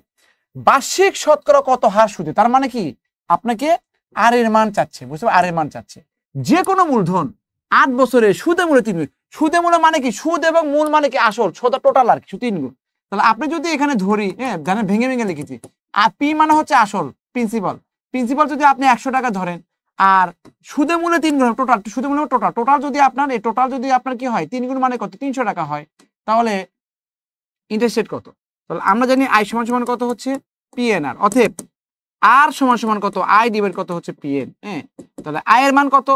বার্ষিক শতকরা কত হার সুদে, তার মানে কি আপনাকে আর এর মান চাচ্ছে, বুঝতে পারছেন? আর এর মান চাচ্ছে যে কোনো মূলধন 8 বছরে সুদে মূল্য 3 গুণ। সুদে মূল্য মানে কি? সুদ এবং মূল মানে কি? আসল, টোটাল আর কিছু 3 গুণ। তাহলে আপনি যদি এখানে ধরি, জানেন ভেঙে লিখেছি আর পি মানে হচ্ছে আসল, প্রিন্সিপাল। প্রিন্সিপাল যদি আপনি 100 টাকা ধরেন আর সুদে মূলে 3 গুণ, টোটাল সুদে মূলে টোটাল টোটাল যদি আপনার এই টোটাল যদি আপনার কি হয় 3 গুণ মানে কত 300 টাকা হয়, তাহলে ইন্টারেস্ট রেট কত? তাহলে আমরা জানি আই সমান সমান কত হচ্ছে পিএনআর, অতএব আর সমান সমান কত আই ডিভাইড কত হচ্ছে পিএন। হ্যাঁ, তাহলে আই এর মান কত?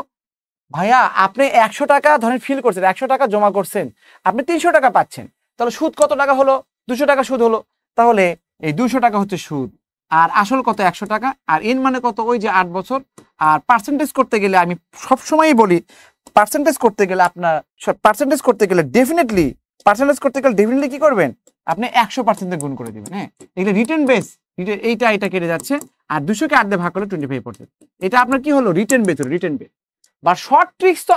ভাইয়া আপনি 100 টাকা ধরেন ফিল করছেন, 100 টাকা জমা করছেন, আপনি 300 টাকা পাচ্ছেন, তাহলে সুদ কত টাকা হলো? 200 টাকা সুদ হলো। তাহলে এই 200 টাকা হচ্ছে সুদ, আর আসল কত 100 টাকা, আর এন মানে কত ওই যে 8 বছর। আর পার্সেন্টেজ করতে গেলে আমি সবসময়ই বলি পার্সেন্টেজ করতে গেলে আপনার ডেফিনেটলি কি করবেন আপনি 100% গুণ করে দিবেন। হ্যাঁ, এগুলো রিটার্ন বেস, এইটা কেটে যাচ্ছে, আর 200-কে 8 দিয়ে ভাগ করলে 25%। এটা আপনার কি হলো রিটার্ন বেস। বা শর্ট ট্রিক্স তো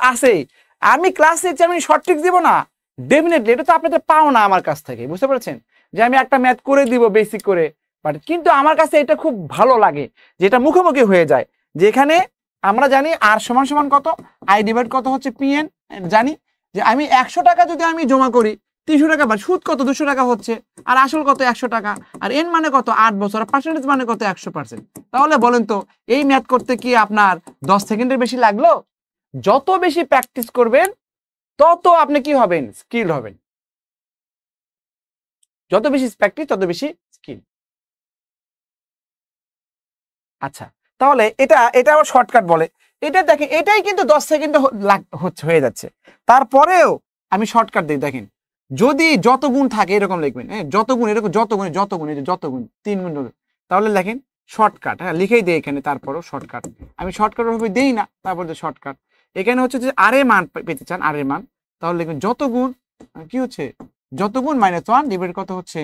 আছেই, আমি ক্লাস নিচ্ছি, আমি শর্ট ট্রিক্স দিব না? ডেফিনেটলি, এটা তো আপনাদের পাও না আমার কাছ থেকে, বুঝতে পারছেন যে আমি একটা ম্যাথ করে দিব বেসিক করে, বাট কিন্তু আমার কাছে এটা খুব ভালো লাগে যেটা মুখোমুখি হয়ে যায়, যে এখানে আমরা জানি আর সমান সমান কত আই ডিভাইড কত হচ্ছে পিএন, জানি যে আমি 100 টাকা যদি আমি জমা করি 300 টাকা, বা সুদ কত 200 টাকা হচ্ছে, আর আসল কত 100 টাকা, আর এন মানে কত 8 বছর, আর পার্সেন্টেজ মানে কত 100%। তাহলে বলেন তো এই ম্যাথ করতে কি আপনার 10 সেকেন্ডের বেশি লাগলো? যত বেশি প্র্যাকটিস করবেন তত আপনি কি হবেন, স্কিল হবেন। যত বেশি প্র্যাকটিস তত বেশি স্কিল। আচ্ছা, তাহলে এটা আবার শর্টকাট বলে, এটা দেখেন এটাই কিন্তু 10 সেকেন্ডে হয়ে যাচ্ছে, তারপরেও আমি শর্টকাট দিই। দেখেন যদি যত গুণ থাকে এরকম লিখবেন, হ্যাঁ যত গুণ, এরকম যত গুণ 3 গুণ হবে, তাহলে দেখেন শর্টকাট, হ্যাঁ লিখেই দেই এখানে, তারপরও শর্টকাট আমি শর্টকাট ভাবে দেই না, তারপর যে শর্টকাট এখানে হচ্ছে যে আর এর মান পেতে চান, আর এর মান, তাহলে লিখবেন যত গুণ কি হচ্ছে যত গুণ -1 ডিভাইড কত হচ্ছে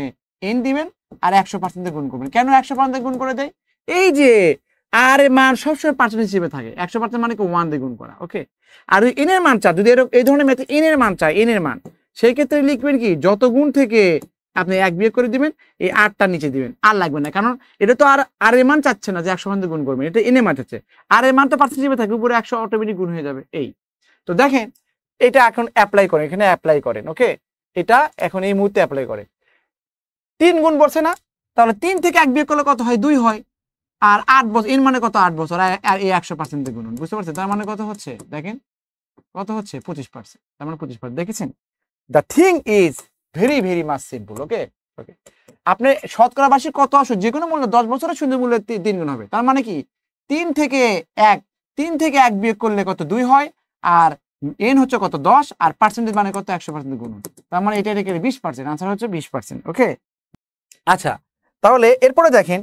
এন দিবেন, আর 100% গুণ করবেন। কেন 100% গুণ করে দেয়? এই যে আর এর মান সবসময় পার্সেন্ট হিসেবে থাকে, 100% মানে কি 1 দিয়ে গুণ করা। ওকে, আর এন এর মান চাই, যদি এই ধরনের ম্যাথে এন এর মান চাই, এন এর মান, সেই ক্ষেত্রে লিখবেন কি যত গুণ থেকে আপনি 1 বিয়োগ করে দিবেন, এই 8টা নিচে দিবেন, আর লাগবে না, কারণ এটা তো আর এর মান চাচ্ছে না যে 100% গুণ করবেন, এটা এন এর মান চাচ্ছে, আর এর মান তো পার্সেন্ট হিসেবে থাকে, উপরে 100 অটোমেটিক গুণ হয়ে যাবে। এই তো দেখেন এটা এখন অ্যাপ্লাই করেন, এখানে অ্যাপ্লাই করেন। ওকে, এটা এখন এই মুহূর্তে অ্যাপ্লাই করেন। 3 গুণ বলছে না, তাহলে 3 থেকে 1 বিয়োগ করলে কত হয় 2 হয়, আর 8 বছর এর মানে কত 8 বছর, আর এই 100% গুণন, বুঝতে পারছেন? তার মানে কত হচ্ছে দেখেন কত হচ্ছে 25%, তার মানে 25%। দেখেছেন, the thing is very very much simple. Okay okay, আপনি শতকরা বার্ষিক কত আসো যে কোনো মূল্য 10 বছরের সুদের মূল্য 3 গুণ হবে, তার মানে কি 3 থেকে 1 বিয়োগ করলে কত 2 হয়, আর এন হচ্ছে কত 10, আর পার্সেন্টেজ মানে কত 100% গুণন, তার মানে এটা রেখে 20%, আনসার হচ্ছে 20%। ওকে, আচ্ছা তাহলে এরপরে দেখেন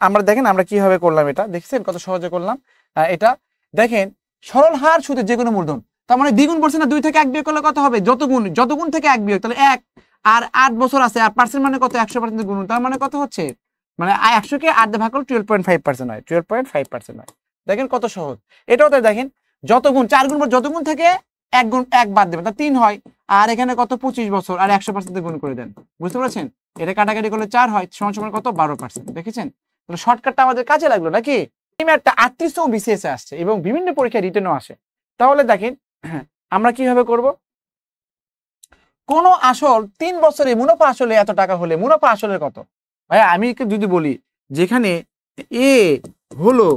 আমরা কিভাবে করলাম, এটা দেখছেন কত সহজে করলাম। এটা দেখেন সরল হার সুদের যে কোনো মূলধন, তার মানে দ্বিগুণ বলছে না, 2 থেকে 1 বিয়োগ করলে কত হবে যত গুণ থেকে 1 বিয়োগ, তাহলে 1, আর 8 বছর আছে, আর পার্সেন্ট মানে কত 100% গুণ, তার মানে কত হচ্ছে মানে 100-কে 8 দিয়ে ভাগ করলে 12.5% হয়, 12.5% হয়। দেখেন কত সহজ। এটাও তাই দেখেন যত গুণ 4 গুণ, যত গুণ থেকে 1 বাদ দেবেন, তা 3 হয়, আর এখানে কত 25 বছর, আর 100% গুণ করে দেন, বুঝতে পারছেন? এটা কাটাকাটি করলে 4 হয়, সমান সমান কত 12%। দেখেছেন, তাহলে শর্টকাটটা আমাদের কাজে লাগলো নাকি? এই ম্যাথটা 38তম বিসিএস আসছে এবং বিভিন্ন পরীক্ষায় রিটেনও আসে। তাহলে দেখেন আমরা কিভাবে করব। কোন আসল 3 বছরে মুনাফা আসলে এত টাকা হলে মুনাফা আসলের কত? ভাই আমি যদি বলি যেখানে এ হলো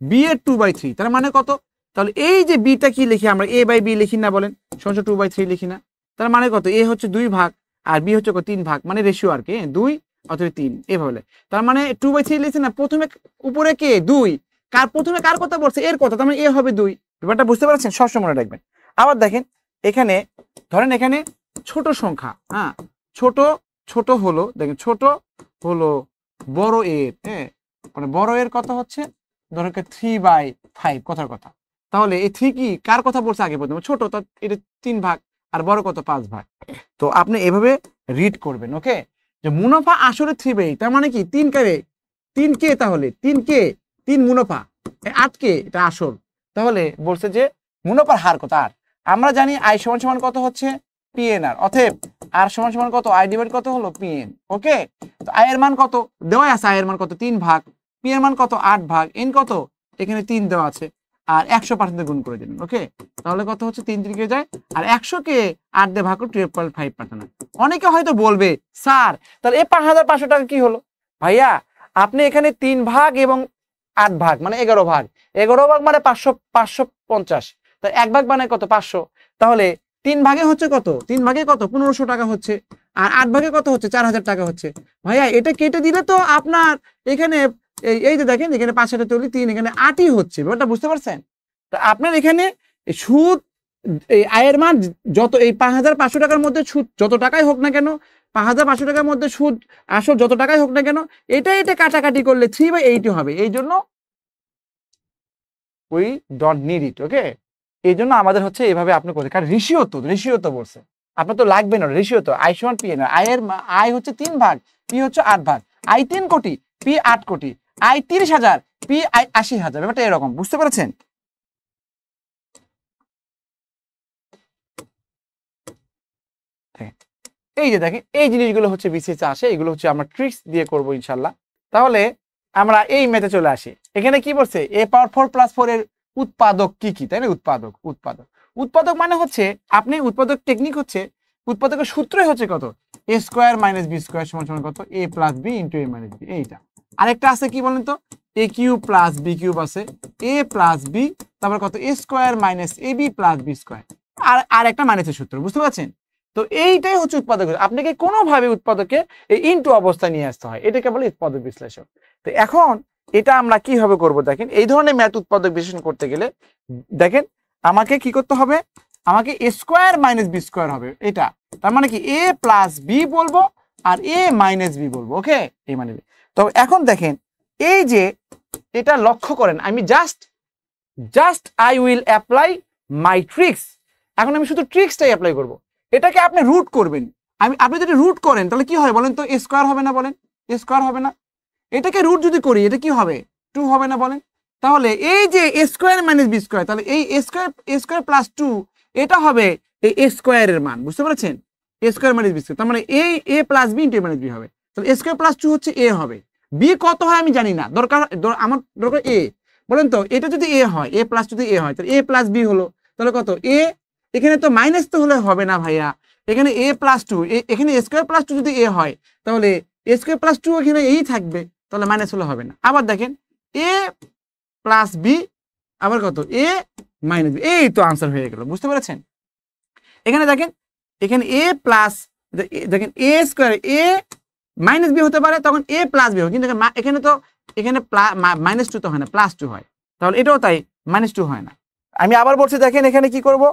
বি এর 2/3, তার মানে কত? তাহলে এই যে বিটা কি লিখি আমরা, a বাই বি লিখি না, বলেন সমান 2/3 লিখি না, তার মানে কত? এ হচ্ছে 2 ভাগ আর বি হচ্ছে 3 ভাগ, মানে রেশিও আর কি 2 অথবা 3 এভাবে। তার মানে 2/3 লিখছি না, প্রথমে উপরে কে 2, প্রথমে কার কথা বলছে? এর কথা, তার মানে এ হবে 2। ব্যাপারটা বুঝতে পারছেন? সবসময় মনে রাখবেন। আবার দেখেন এখানে ধরেন এখানে ছোট সংখ্যা, হ্যাঁ ছোট হলো, দেখেন ছোট হলো বড় এর, হ্যাঁ মানে বড় এর কত হচ্ছে ধরেন 3/5 কথার কথা। তাহলে এই 3 কি কার কথা বলছে আগে? প্রথমে ছোট, তো এটা 3 ভাগ, আর বড় কত 5 ভাগ। তো আপনি এভাবে রিড করবেন। ওকে, যে মুনাফা আসলে 3/8, তার মানে কি 3 কে, তাহলে 3 মুনাফা, 8 কে এটা আসল। তাহলে বলছে যে মুনাফার হার কত? আর আমরা জানি আই সমান সমান কত হচ্ছে পিএনআর, অতএব আর সমান সমান কত আই ডিভাইড কত হলো পিএন। ওকে, তো আই এর মান কত দেওয়া আছে? আই এর মান কত 3 ভাগ, পি এর মান কত 8 ভাগ, এন কত এখানে 3 দেওয়া আছে, আর 100% গুণ করে দিলেন। ওকে, তাহলে কত হচ্ছে 3 3 যায়, আর 100-কে 8 দিয়ে ভাগ করে 12.5%। অনেকে হয়তো বলবে স্যার তাহলে এই 5500 টাকা কি হলো? ভাইয়া আপনি এখানে 3 ভাগ এবং 8 ভাগ মানে 11 ভাগ, 11 ভাগ মানে 550, তাই 1 ভাগ মানে কত 500, তাহলে 3 ভাগে হচ্ছে কত, 3 ভাগে কত 1500 টাকা হচ্ছে, আর 8 ভাগে কত হচ্ছে 4000 টাকা হচ্ছে। ভাইয়া এটা কেটে দিলে তো আপনার এখানে এই যে দেখেন এখানে 5 7 3, এখানে 8ই হচ্ছে, ব্যাপারটা বুঝতে পারছেন? তো আপনার এখানে সুদ এই আয়ের মান যত এই 5500 টাকার মধ্যে সুদ যত টাকাই হোক না কেন, 5500 টাকার মধ্যে সুদ আসল যত টাকাই হোক না কেন, এটা কাটাকাটি করলে 3/8 হবে। এই জন্য উই ডোন্ট নিড ইট। ওকে, এই জন্য আমাদের হচ্ছে এইভাবে আপনি করতে, কারণ রেশিও তো বলছে আপনার তো লাগবে না, রেশিও তো আই সমান পি না, আয় হচ্ছে 3 ভাগ, পি হচ্ছে 8 ভাগ, আই 3 কোটি, পি 8 কোটি, আই 30,000, পি 80,000, ব্যাপারটা এরকম, বুঝতে পেরেছেন? এই যে দেখেন এই জিনিসগুলো হচ্ছে বিসিএস আসে, এগুলো হচ্ছে আমরা ট্রিক্স দিয়ে করব ইনশাল্লাহ। তাহলে আমরা এই ম্যাথে চলে আসি। এখানে কি বলছে a পাওয়ার 4 + 4 এর উৎপাদক কি কি, তাই না? উৎপাদক মানে হচ্ছে আপনি উৎপাদক টেকনিক হচ্ছে উৎপাদকের সূত্রই হচ্ছে কত, a square minus b square সমান সমান কত, a plus b into a minus b। এইটা আরেকটা আছে কি বলেন তো, a cube plus b cube আছে, a প্লাস b, তারপর কত a square minus ab plus b square, আর একটা মাইনাসের সূত্র, বুঝতে পারছেন? তো এইটাই হচ্ছে উৎপাদক। আপনাকে কোনোভাবে উৎপাদকে এই ইনটু অবস্থায় নিয়ে আসতে হয়, এটাকে বলে উৎপাদক বিশ্লেষণ। তো এখন এটা আমরা কিভাবে করব দেখেন, এই ধরনের ম্যাথ উৎপাদক বিশ্লেষণ করতে গেলে দেখেন আমাকে কি করতে হবে, আমাকে a square minus b square হবে, এটা তার মানে কি a প্লাস b বলবো আর a মাইনাস b বলবো। ওকে, এই মানে তো এখন দেখেন এই যে এটা লক্ষ্য করেন, আমি just I will apply my tricks. এখন আমি শুধু ট্রিক্সটাই অ্যাপ্লাই করব। এটাকে আপনি রুট করবেন, আপনি যদি রুট করেন তাহলে কি হয় বলেন তো, a স্কয়ার হবে না, বলেন a স্কয়ার হবে না? এটাকে রুট যদি করি এটা কি হবে, 2 হবে না বলেন? তাহলে এই যে a square minus b square, তাহলে এই a স্কয়ার প্লাস 2 এটা হবে এই a স্কয়ারের মান, বুঝতে পেরেছেন? a square minus b square, তার মানে এই a plus b into a minus b হবে। তাহলে a স্কয়ার প্লাস 2 হচ্ছে a হবে, b কত হয় আমি জানি না, আমার দরকার a। বলেন তো এটা যদি a হয়, a প্লাস যদি a হয়, তাহলে a প্লাস b হলো, তাহলে কত a, এখানে তো মাইনাস তো হলে হবে না ভাইয়া, এখানে a প্লাস 2, এখানে a স্কয়ার প্লাস 2 যদি a হয় তাহলে a স্কয়ার প্লাস 2 এখানে এই থাকবে, তাহলে মাইনাস হলে হবে না। আবার দেখেন a প্লাস b আবার কত a মাইনাস b, এই তো আনসার হয়ে গেল, বুঝতে পেরেছেন? এখানে দেখেন এখানে a প্লাস, দেখেন a square a minus b হতে পারে, তখন a প্লাস b হবে, কিন্তু এখানে তো এখানে মাইনাস 2 তো হয় না, প্লাস 2 হয়, তাহলে এটাও তাই মাইনাস 2 হয় না। আমি আবার বলছি দেখেন এখানে কি করব,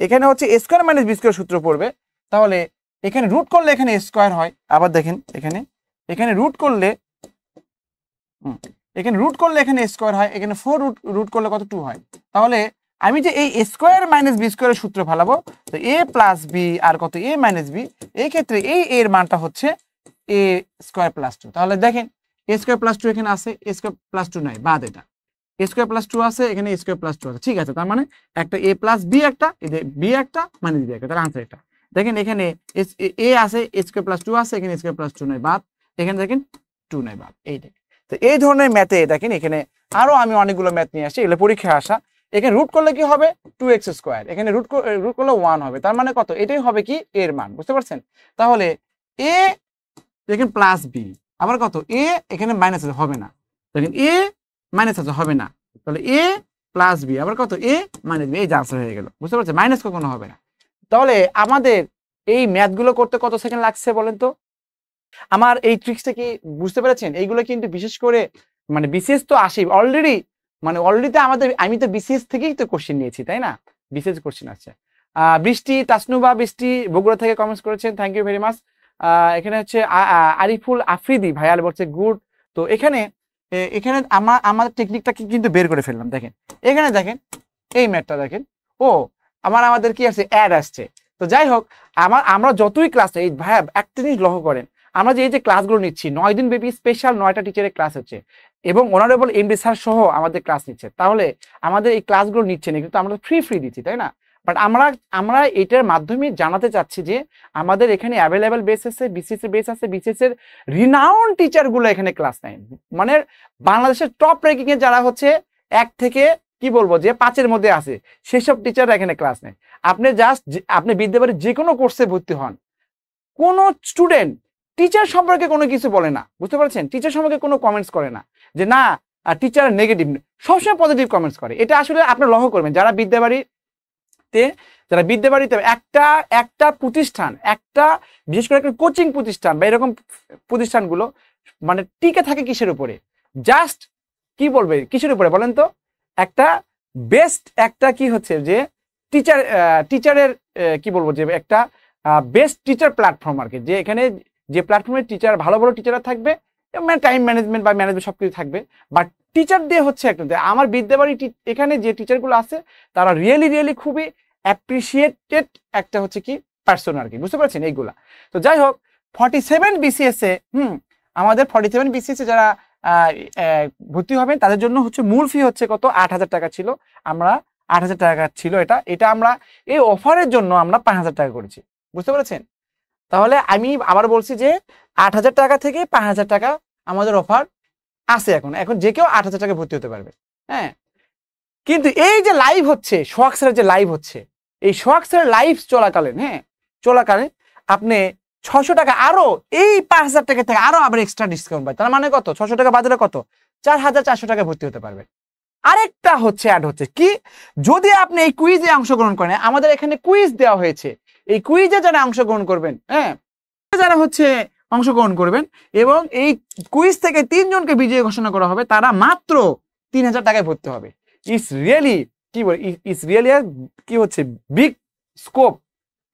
এখানে হচ্ছে a square minus b square সূত্র পড়বে, তাহলে এখানে রুট করলে এখানে a স্কয়ার হয়। আবার দেখেন এখানে রুট করলে এখানে a স্কয়ার হয়, এখানে 4 রুট করলে কত 2 হয়। তাহলে আমি যে এই a স্কয়ার মাইনাস b স্কয়ারের সূত্র ফেলাবো, তো a প্লাস b আর কত a মাইনাস b, এই ক্ষেত্রে এই এর মানটা হচ্ছে a স্কয়ার প্লাস 2। তাহলে দেখেন a স্কয়ার প্লাস 2 এখানে আছে, a স্কয়ার প্লাস 2 নাই, বাদ, এটা a স্কয়ার প্লাস 2 আছে, এখানে a স্কয়ার প্লাস 2 আছে, ঠিক আছে। তার মানে একটা a প্লাস b একটা, এই যে b একটা মাইনাস b একটা, তার আনসার এটা। দেখেন এখানে a আছে, a স্কয়ার প্লাস 2 আছে, এখানে a স্কয়ার প্লাস 2 নাই, বাদ, এখানে দেখেন 2 নাই, বাদ, এই দেখেন। তো এই ধরনের ম্যাথে দেখেন এখানে আরো আমি অনেকগুলো ম্যাথ নিয়ে আসি, এগুলো পরীক্ষায় আসা। এখানে রুট করলে কি হবে 2x স্কয়ার, এখানে রুট করলে 1 হবে, তার মানে কত, এটাই হবে কি এর মান, বুঝতে পারছেন? তাহলে a দেখেন প্লাস b আবার কত a, এখানে মাইনাস হবে না, দেখেন a মাইনাস আছে হবে না, তাহলে a প্লাস b আবার কত a মাইনাস b, এই যে আনসার হয়ে গেল, বুঝতে পারছেন? মাইনাস কখনো হবে না। তাহলে আমাদের এই ম্যাথগুলো করতে কত সেকেন্ড লাগছে বলেন তো? আমার এই ট্রিক্সটা কি বুঝতে পেরেছেন? এইগুলো কিন্তু বিশেষ করে মানে বিসিএস তো আসে অলরেডি, মানে অলরেডি আমাদের, আমি তো বিসিএস থেকেই তো কোশ্চেন নিয়েছি, তাই না? বিসিএস কোশ্চেন আছে। বৃষ্টি তাসনুবা বৃষ্টি বগুড়া থেকে কমেন্টস করেছেন, থ্যাংক ইউ ভেরি মাচ। এখানে হচ্ছে আরিফুল আফ্রিদি ভাইয়াল বলছে গুড। তো এখানে আমাদের টেকনিকটাকে কিন্তু বের করে ফেললাম। দেখেন এখানে দেখেন এই ম্যাথটা দেখেন, ও আমাদের কি আছে, অ্যাড আসছে। তো যাই হোক, আমরা যতই ক্লাস, এই ভাইয়া একটা জিনিস লক্ষ্য করেন, আমরা যে এই যে ক্লাসগুলো নিচ্ছি 9 দিন ব্যাপী স্পেশাল 9টা টিচারের ক্লাস হচ্ছে এবং অনারেবল এমডি স্যার সহ আমাদের ক্লাস নিচ্ছে, তাহলে আমাদের এই ক্লাসগুলো নিচ্ছে না, কিন্তু আমরা ফ্রি দিচ্ছি, তাই না? বাট আমরা এটার মাধ্যমে জানাতে চাচ্ছি যে আমাদের এখানে অ্যাভেলেবেল বেস আছে, বিসিএস এর বেস আছে, বিসিএস এর রিনাউন্ড টিচারগুলো এখানে ক্লাস নেয়, মানে বাংলাদেশের টপ র্যাঙ্কিং এ যারা হচ্ছে 1 থেকে কি বলবো যে 5-এর মধ্যে আছে সেসব টিচাররা এখানে ক্লাস নেয়। আপনি জাস্ট আপনি বিদ্যাবাড়ির যে কোনো কোর্সে ভর্তি হন, কোনো স্টুডেন্ট টিচার সম্পর্কে কোনো কিছু বলে না, বুঝতে পারছেন? টিচার সম্পর্কে কোনো কমেন্টস করে না যে না টিচার নেগেটিভ, সবসময় পজিটিভ কমেন্টস করে। এটা আসলে আপনার লক্ষ্য করবেন যারা বিদ্যাবাড়িতে একটা একটা প্রতিষ্ঠান, একটা বিশেষ করে একটা কোচিং প্রতিষ্ঠান বা এরকম প্রতিষ্ঠানগুলো মানে টিকে থাকে কিসের উপরে? জাস্ট কি বলবে কিসের উপরে বলেন তো? একটা বেস্ট একটা কি হচ্ছে যে টিচারের কি বলবো যে একটা বেস্ট টিচার প্ল্যাটফর্ম আর কি, যে এখানে যে প্ল্যাটফর্মের টিচার ভালো ভালো টিচাররা থাকবে, মানে টাইম ম্যানেজমেন্ট বা ম্যানেজমেন্ট সবকিছু থাকবে, বাট টিচার দিয়ে হচ্ছে একটা আমার বিদ্যাবাড়ি এখানে যে টিচারগুলো আছে তারা রিয়েলি খুবই অ্যাপ্রিসিয়েটেড একটা হচ্ছে কি পার্সন আর কি, বুঝতে পারছেন এইগুলা। তো যাই হোক 47 BCS এ আমাদের 47 BCS এ যারা ভর্তি হবেন তাদের জন্য হচ্ছে মূল ফি হচ্ছে কত 8,000 টাকা ছিল, আমরা 8,000 টাকা ছিল এটা আমরা এই অফারের জন্য আমরা 5,000 টাকা করেছি, বুঝতে পেরেছেন? তাহলে আমি আবার বলছি যে 8,000 টাকা থেকে 5,000 টাকা আমাদের অফার আছে। এখন যে কেউ 8,000 টাকা ভর্তি হতে পারবে। হ্যাঁ, কিন্তু এই যে লাইভ হচ্ছে সোহাগ স্যারের যে লাইভ হচ্ছে, এই সোহাগ স্যারের লাইভ চলাকালীন আপনি 600 টাকা আরো এই 5,000 টাকা থেকে আরো আবার এক্সট্রা ডিসকাউন্ট পাই। তার মানে কত? 600 টাকা বাজারে কত 4,400 টাকা ভর্তি হতে পারবে। আরেকটা হচ্ছে অ্যাড হচ্ছে কি, যদি আপনি এই কুইজে অংশগ্রহণ করেন, আমাদের এখানে কুইজ দেওয়া হয়েছে, এই কুইজে যারা অংশগ্রহণ করবেন, হ্যাঁ যারা হচ্ছে অংশগ্রহণ করবেন এবং এই কুইজ থেকে 3 জনকে বিজয়ী ঘোষণা করা হবে, তারা মাত্র 3,000 টাকায় ভর্তি হবে। ইটস রিয়েলি কি হচ্ছে big scope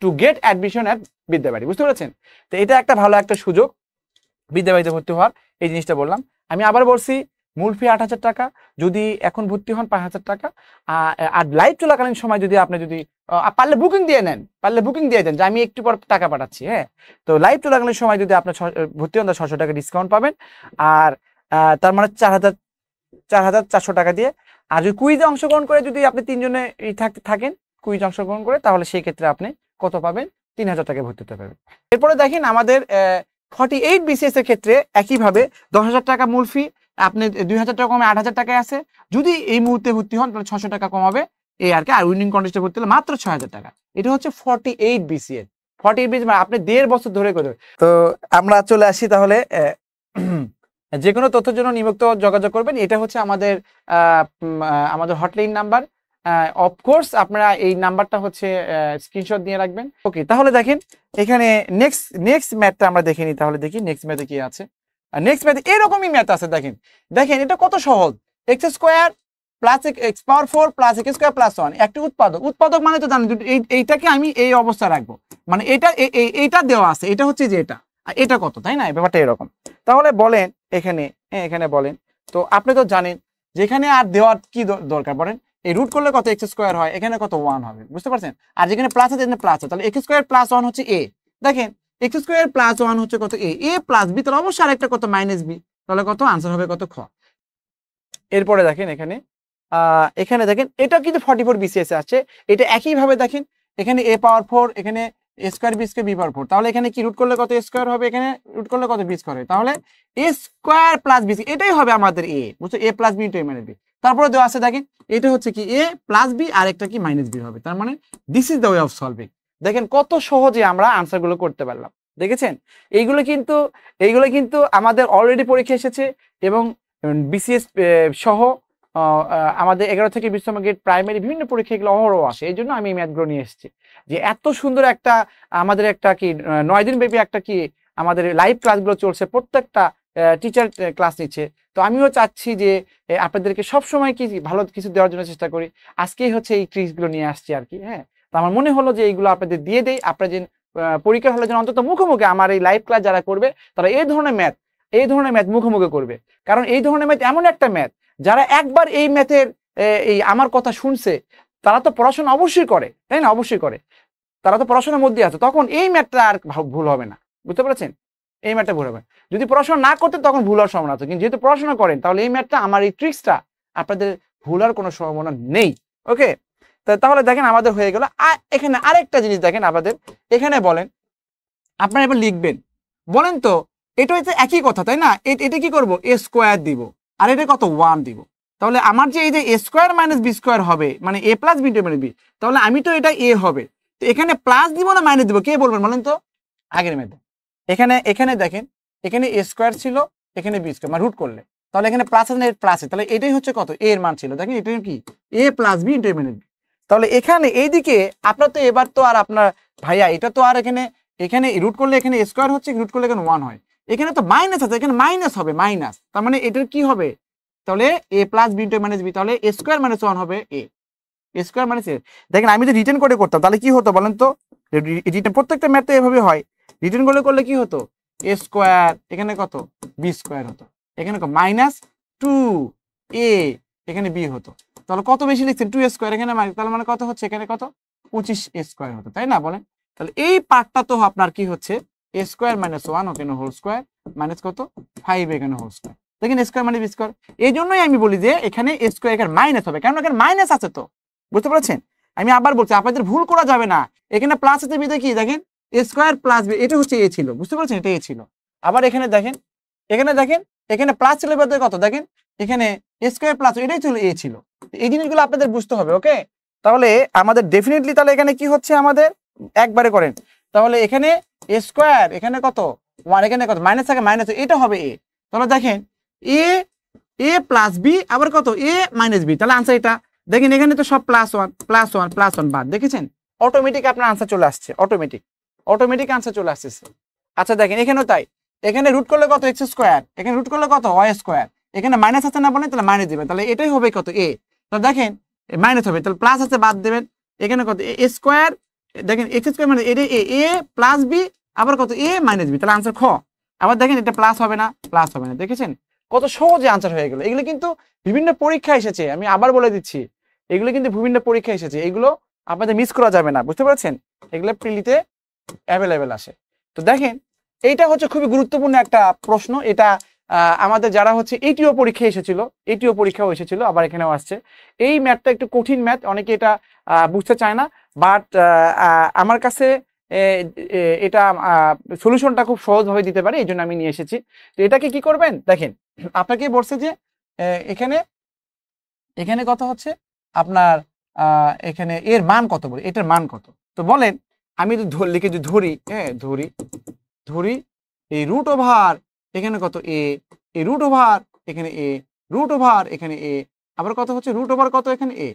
to get admission at Bidyabari, বুঝতে পেরেছেন? তো এটা একটা ভালো একটা সুযোগ বিদ্যাবাড়িতে ভর্তি হওয়ার, এই জিনিসটা বললাম। আমি আবার বলছি মূল ফি 8,000 টাকা, যদি এখন ভর্তি হন 5,000 টাকা। আর লাইভ চলাকালীন সময় যদি আপনি পারলে বুকিং দিয়ে নেন, দেন যে আমি একটু পর টাকা পাঠাচ্ছি। হ্যাঁ, তো লাইভ চলাকালীন সময় যদি আপনার ভর্তি হন 600 টাকা ডিসকাউন্ট পাবেন, আর তার মানে 4,400 টাকা দিয়ে। আর যদি কুইজে অংশগ্রহণ করে যদি আপনি 3 জনে থাকেন কুইজে অংশগ্রহণ করে, তাহলে সেই ক্ষেত্রে আপনি কত পাবেন? 3,000 টাকা ভর্তি হতে পারবেন। এরপরে দেখেন আমাদের 48 BCS এর ক্ষেত্রে একইভাবে 10,000 টাকা মূল ফি, আপনি 2,000 টাকা কমে 8,000 টাকায় আছে। যদি এই মুহূর্তে ভর্তি হন তাহলে 600 টাকা কমাবে এই আর কি। আর উইনিং কন্টেস্টে ভর্তি হলে মাত্র 6,000 টাকা। এটা হচ্ছে 48 BCS। 48 BCS মানে আপনি 1.5 বছর ধরে করবেন। তো আমরা চলে আসি তাহলে যে কোনো তথ্যের জন্য নিয়মিত যোগাযোগ করবেন। এটা হচ্ছে আমাদের হটলাইন নাম্বার। অফকোর্স আপনারা এই নাম্বারটা হচ্ছে স্ক্রিনশট দিয়ে রাখবেন। ওকে, তাহলে দেখেন এখানে নেক্সট ম্যাথটা আমরা দেখে নিই। তাহলে দেখি নেক্সট ম্যাথে কি আছে। নেক্সট ম্যাথে এরকমই ম্যাথ আছে। দেখেন এটা কত সহজ। এক্স স্কোয়ার প্লাস এক্স পাওয়ার 4 প্লাস এক্স স্কোয়ার প্লাস 1 একটি উৎপাদক মানে তো জানেন এইটাকে আমি এই অবস্থা রাখবো, মানে এইটা দেওয়া আছে, এটা হচ্ছে যে এটা কত, তাই না? ব্যাপারটা এরকম। তাহলে বলেন এখানে বলেন তো, আপনি তো জানেন যেখানে আর দেওয়ার কি দরকার, বলেন এই রুট করলে কত এক্স স্কোয়ার হয়, এখানে কত 1 হবে, বুঝতে পারছেন? আর যেখানে প্লাস আছে এখানে প্লাস আছে, তাহলে এক্স স্কোয়ার প্লাস 1 হচ্ছে এ। দেখেন এক্স স্কোয়ার প্লাস 1 হচ্ছে কত এ প্লাস বি, তাহলে অবশ্যই আরেকটা কত মাইনাস বি, তাহলে কত আনসার হবে কত খ। এরপরে দেখেন এখানে দেখেন এটা কিন্তু 44 BCS এ আছে। এটা একইভাবে দেখেন এখানে a পাওয়ার 4, এখানে a square b square b পাওয়ার 4, তাহলে এখানে কি রুট করলে কত a স্কয়ার হবে, এখানে রুট করলে কত b স্কয়ার হবে, তাহলে a স্কয়ার প্লাস b, এটাই হবে আমাদের a, বুঝছো? a plus b into a minus b। তারপরে দেওয়া আছে দেখেন এটা হচ্ছে কি a প্লাস b আর একটা কি মাইনাস b হবে। তার মানে this is the way of solving. দেখেন কত সহজে আমরা আনসারগুলো করতে পারলাম, দেখেছেন? এইগুলো কিন্তু আমাদের অলরেডি পরীক্ষা এসেছে এবং BCS সহ আমাদের 11 থেকে 20তম গ্রেড প্রাইমারি বিভিন্ন পরীক্ষা এগুলো অহরহ আসে। এই জন্য আমি এই ম্যাথগুলো নিয়ে এসেছি, যে এত সুন্দর একটা আমাদের একটা কি 9 দিন ব্যাপী একটা কি আমাদের লাইভ ক্লাসগুলো চলছে, প্রত্যেকটা টিচার ক্লাস নিচ্ছে। তো আমিও চাচ্ছি যে আপনাদেরকে সবসময় কি ভালো কিছু দেওয়ার জন্য চেষ্টা করি। আজকেই হচ্ছে এই ট্রিক্সগুলো নিয়ে আসছি আর কি। হ্যাঁ, তো আমার মনে হলো যে এইগুলো আপনাদের দিয়ে দেই, আপনারা যে পরীক্ষা হলে যেন অন্তত মুখোমুখি আমার এই লাইভ ক্লাস যারা করবে তারা এই ধরনের ম্যাথ মুখোমুখি করবে। কারণ এই ধরনের ম্যাথ এমন একটা ম্যাথ, যারা একবার এই ম্যাথের এই আমার কথা শুনছে তারা তো পড়াশোনা অবশ্যই করে, তাই না? অবশ্যই করে, তারা তো পড়াশোনার মধ্যে আছে, তখন এই ম্যাথটা আর ভুল হবে না, বুঝতে পেরেছেন? এই ম্যাথটা ভুল হবে। যদি পড়াশোনা না করতে তখন ভুল হওয়ার সম্ভাবনা আছে, কিন্তু যেহেতু পড়াশোনা করেন তাহলে এই ম্যাথটা আমার এই ট্রিক্সটা আপনাদের ভুল হওয়ার কোনো সম্ভাবনা নেই। ওকে, তাহলে দেখেন আমাদের হয়ে গেল। এখানে আরেকটা জিনিস দেখেন আমাদের এখানে বলেন, আপনারা এবার লিখবেন, বলেন তো এটা হচ্ছে একই কথা, তাই না? এটা কি করব, a স্কোয়ার দিব আর এটা কত 1 দিব। তাহলে আমার যে এই যে এ স্কোয়ার মাইনাস বি স্কোয়ার হবে মানে এ প্লাস বি ইন্টু বি, তাহলে আমি তো এটা এ হবে, তো এখানে প্লাস দিব না মাইনাস দিব, কে বলবেন বলেন তো আগের মেথড। এখানে দেখেন এখানে এ স্কোয়ার ছিল, এখানে বি স্কোয়ার মানে রুট করলে, তাহলে এখানে প্লাস আছে না প্লাস, তাহলে এটাই হচ্ছে কত এ এর মান ছিল, দেখেন এটা কি এ প্লাস বি ইন্টু বি। তাহলে এখানে এইদিকে আপনার তো এবার তো আর আপনার ভাইয়া এটা তো আর এখানে রুট করলে এখানে স্কোয়ার হচ্ছে, রুট করলে এখানে 1 হয়, এখানে তো মাইনাস আছে, এখানে মাইনাস হবে মাইনাস, তার মানে এটার কি হবে তাহলে A plus B into minus B, তাহলে এ স্কোয়ার মাইনাস 1 হবে এ স্কোয়ার মাইনাস এ। দেখেন আমি যদি রিটার্ন করে করতাম তাহলে কি হতো বলেন তো, রিটার্ন প্রত্যেকটা ম্যাথ তো এভাবে হয়, রিটার্ন করলে কি হতো এ স্কোয়ার এখানে কত বি স্কোয়ার হতো, এখানে মাইনাস 2 এ এখানে বি হতো, তাহলে কত বেশি লিখছেন 2 স্কোয়ার এখানে, তাহলে মানে কত হচ্ছে এখানে কত 25 স্কোয়ার হতো, তাই না বলেন। তাহলে এই পার্টটা তো আপনার কি হচ্ছে এ স্কোয়ার মাইনাস 1 এখানে হোল স্কোয়ার মাইনাস কত 5 এখানে হোল স্কোয়ার, দেখেন স্কোয়ার মানে বি স্কোয়ার। এই জন্যই আমি বলি যে এখানে স্কোয়ার এখানে মাইনাস হবে, কারণ এখানে মাইনাস আছে, তো বুঝতে পারছেন। আমি আবার বলছি আপনাদের ভুল করা যাবে না, এখানে প্লাস আছে বি দেখি দেখেন এ স্কোয়ার প্লাস বি, এটা হচ্ছে এ ছিল, বুঝতে পারছেন এটা এ ছিল। আবার এখানে দেখেন এখানে প্লাস ছিল এবার কত দেখেন এখানে এ স্কোয়ার প্লাস এটাই ছিল এ ছিল, এই জিনিসগুলো আপনাদের বুঝতে হবে ওকে। তাহলে আমাদের ডেফিনেটলি তাহলে এখানে কি হচ্ছে আমাদের একবারে করেন, তাহলে এখানে এ স্কোয়ার এখানে কত 1 এখানে কত মাইনাস থাকে মাইনাস, এটা হবে এ, তাহলে দেখেন এ প্লাস বি আবার কত এ মাইনাস বি, তাহলে আনসার এটা দেখেন এখানে তো সব +1 বাদ, দেখেছেন অটোমেটিক আপনার আনসার চলে আসছে, অটোমেটিক আনসার চলে আসছে। আচ্ছা দেখেন এখানেও তাই, এখানে রুট করলে কত এক্স স্কোয়ার, এখানে রুট করলে কত ওয়াই স্কোয়ার, এখানে মাইনাস আছে না বলেন তাহলে মাইনাস দিবেন, তাহলে এটাই হবে কত এ, তাহলে দেখেন মাইনাস হবে, তাহলে প্লাস আছে বাদ দেবেন, এখানে কত এ স্কোয়ার দেখেন এক্স স্কোয়ার মানে এটা এ প্লাস বি আবার কত এ মাইনাস বি, তাহলে আনসার খ। আবার দেখেন এটা প্লাস হবে না দেখেছেন কত সহজে আনসার হয়ে গেল। এগুলো কিন্তু বিভিন্ন পরীক্ষা এসেছে, আমি আবার বলে দিচ্ছি এগুলো কিন্তু বিভিন্ন পরীক্ষা এসেছে, এগুলো আপনাদের মিস করা যাবে না, বুঝতে পারছেন এগুলো প্রিলিতে অ্যাভেলেবেল আসে। তো দেখেন এইটা হচ্ছে খুবই গুরুত্বপূর্ণ একটা প্রশ্ন, এটা আমাদের যারা হচ্ছে এটিও পরীক্ষা এসেছিল, এটিও পরীক্ষাও এসেছিল, আবার এখানেও আসছে। এই ম্যাথটা একটু কঠিন ম্যাথ, অনেকে এটা বুঝতে চায় না, বাট আমার কাছে এটা সলিউশনটা খুব সহজভাবে দিতে পারে, এই জন্য আমি নিয়ে এসেছি। তো এটাকে কি করবেন দেখেন, আপনাকে বলছে যে এখানে কত হচ্ছে আপনার এখানে এর মান কত বলে, এটার মান কত, তো বলেন আমি লিখে যদি ধরি, হ্যাঁ ধরি এই রুট ওভার এখানে কত এ রুট ওভার এখানে এ রুট ওভার এখানে এ, আবার কত হচ্ছে রুট ওভার কত এখানে এ,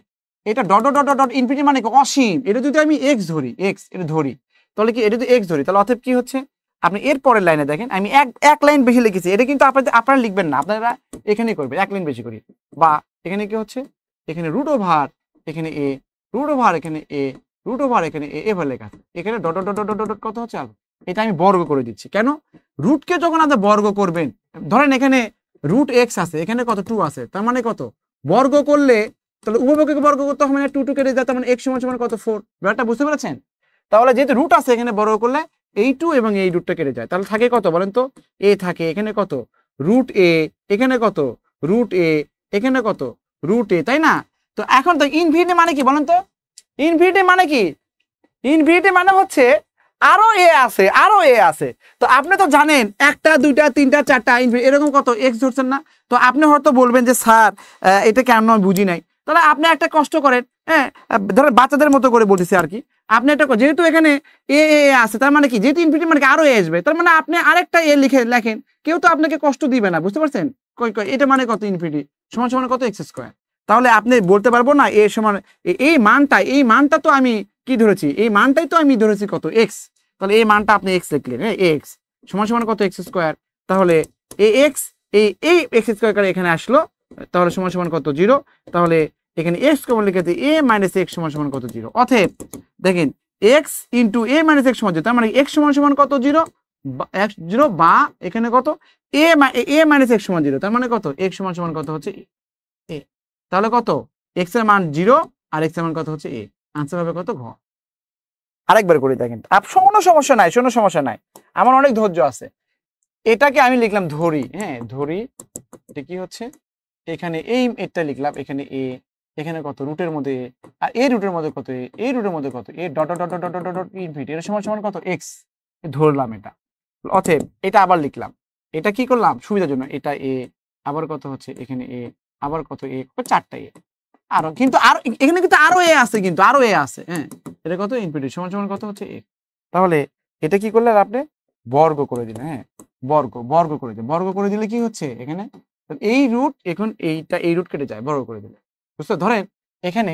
এটা dot dot dot dot infinity মানে অসীম, এটা যদি আমি এক্স ধরি এটা ধরি তাহলে কি এটা যদি এক্স ধরি তাহলে অতএব কি হচ্ছে আপনি এর পরের লাইনে দেখেন আমি এক লাইন বেশি লিখেছি, এটা কিন্তু আপনারা লিখবেন না, আপনারা এখানেই করবেন এক লাইন বেশি করি, বা এখানে কি হচ্ছে এখানে রুট ওভার এখানে এ রুট ওভার এখানে এ রুট ওভার এখানে এ এভাবে লেখা আছে, এখানে ডট ডট ডট ডট কত হচ্ছে এটা আমি বর্গ করে দিচ্ছি, কেন রুটকে যখন আপনি বর্গ করবেন ধরেন এখানে রুট এক্স আছে এখানে কত 2 আছে, তার মানে কত বর্গ করলে তাহলে উভয়পক্ষকে বর্গ করতে হবে, মানে 2 কেটে যায়, তার মানে x সমান কত 4, ব্যাপারটা বুঝতে পেরেছেন। তাহলে যেহেতু রুট আছে এখানে বর্গ করলে এই 2 এবং এই রুটটা কেটে যায়, তাহলে থাকে কত বলেন তো এ থাকে, এখানে কত রুট এ এখানে কত রুট এ এখানে কত রুট এ, তাই না। তো এখন তো ইনফিনিটি মানে কি বলেন তো, ইনফিনিটি মানে কি, ইনফিনিটি মানে হচ্ছে আরো এ আছে, তো আপনি তো জানেন 1টা 2টা 3টা 4টা এরকম কত এক্স ধরছেন না, তো আপনি হয়তো বলবেন যে স্যার এটা কেন আমি বুঝি নাই, তাহলে আপনি একটা কষ্ট করেন, হ্যাঁ ধরেন বাচ্চাদের মতো করে বলতেছি আর কি, আপনি একটা যেহেতু এখানে এ আছে তার মানে কি যেহেতু ইনফিনিটি মানে আরো এ আসবে, তার মানে আপনি আরেকটা এ লেখেন, কেউ তো আপনাকে কষ্ট দিবে না, বুঝতে পারছেন এটা মানে কত ইনফিনিটি সমান সমান কত এক্স স্কোয়ার, তাহলে আপনি বলতে পারবো না এ সমান এই মানটা তো আমি কি ধরেছি, এই মানটাই তো আমি ধরেছি কত এক্স, তাহলে এই মানটা আপনি এক্স লিখলেন, হ্যাঁ এক্স সমান সমান কত এক্স স্কোয়ার, তাহলে এক্স এই এক্স স্কোয়ার এখানে আসলো, তাহলে সমান সমান কত 0, তাহলে এখানে এক্স কমন লিখেছে এ মাইনাস এক্স সমান সমান কত 0, অতএব দেখেন এক্স ইন্টু এ মাইনাস এক্স সমান 0, তার মানে এক্স সমান সমান কত 0 0, বা এখানে কত এ মাইনাস এক্স সমান 0, তার মানে কত এক্স সমান সমান কত হচ্ছে এ, তাহলে কত এক্স এর মান 0 আর এক্স এর মান কত হচ্ছে এ, আনসার হবে কত ঘ। আরেকবার করে দেখেন, কোনো সমস্যা নাই, আমার অনেক ধৈর্য আছে। এটাকে আমি লিখলাম ধরি, হ্যাঁ ধরি, এটা কি হচ্ছে এখানে এই এটা লিখলাম এখানে এ এখানে কত রুটের মধ্যে আর এই রুটের মধ্যে কত এই রুটের মধ্যে কত A dot dot dot dot dot infinity এর সমান সমান কত এক্স ধরলাম এটা, অতএব এটা আবার লিখলাম, এটা কি করলাম সুবিধার জন্য এটা এ আবার কত হচ্ছে এখানে এ আবার কত এ, চারটা এ, আরো কিন্তু আরো এখানে কিন্তু আরো এ আছে, কিন্তু আরো এ আছে, হ্যাঁ এটা কত ইনফিনিটি সমান সমান কত হচ্ছে এ। তাহলে এটা কি করলেন আপনি বর্গ করে দিলেন, হ্যাঁ বর্গ করে দিলেন, বর্গ করে দিলে কি হচ্ছে এখানে এই রুট, এখন এইটা এই রুট কেটে যায়, বর্গ করে দিলে বুঝছো। ধরেন এখানে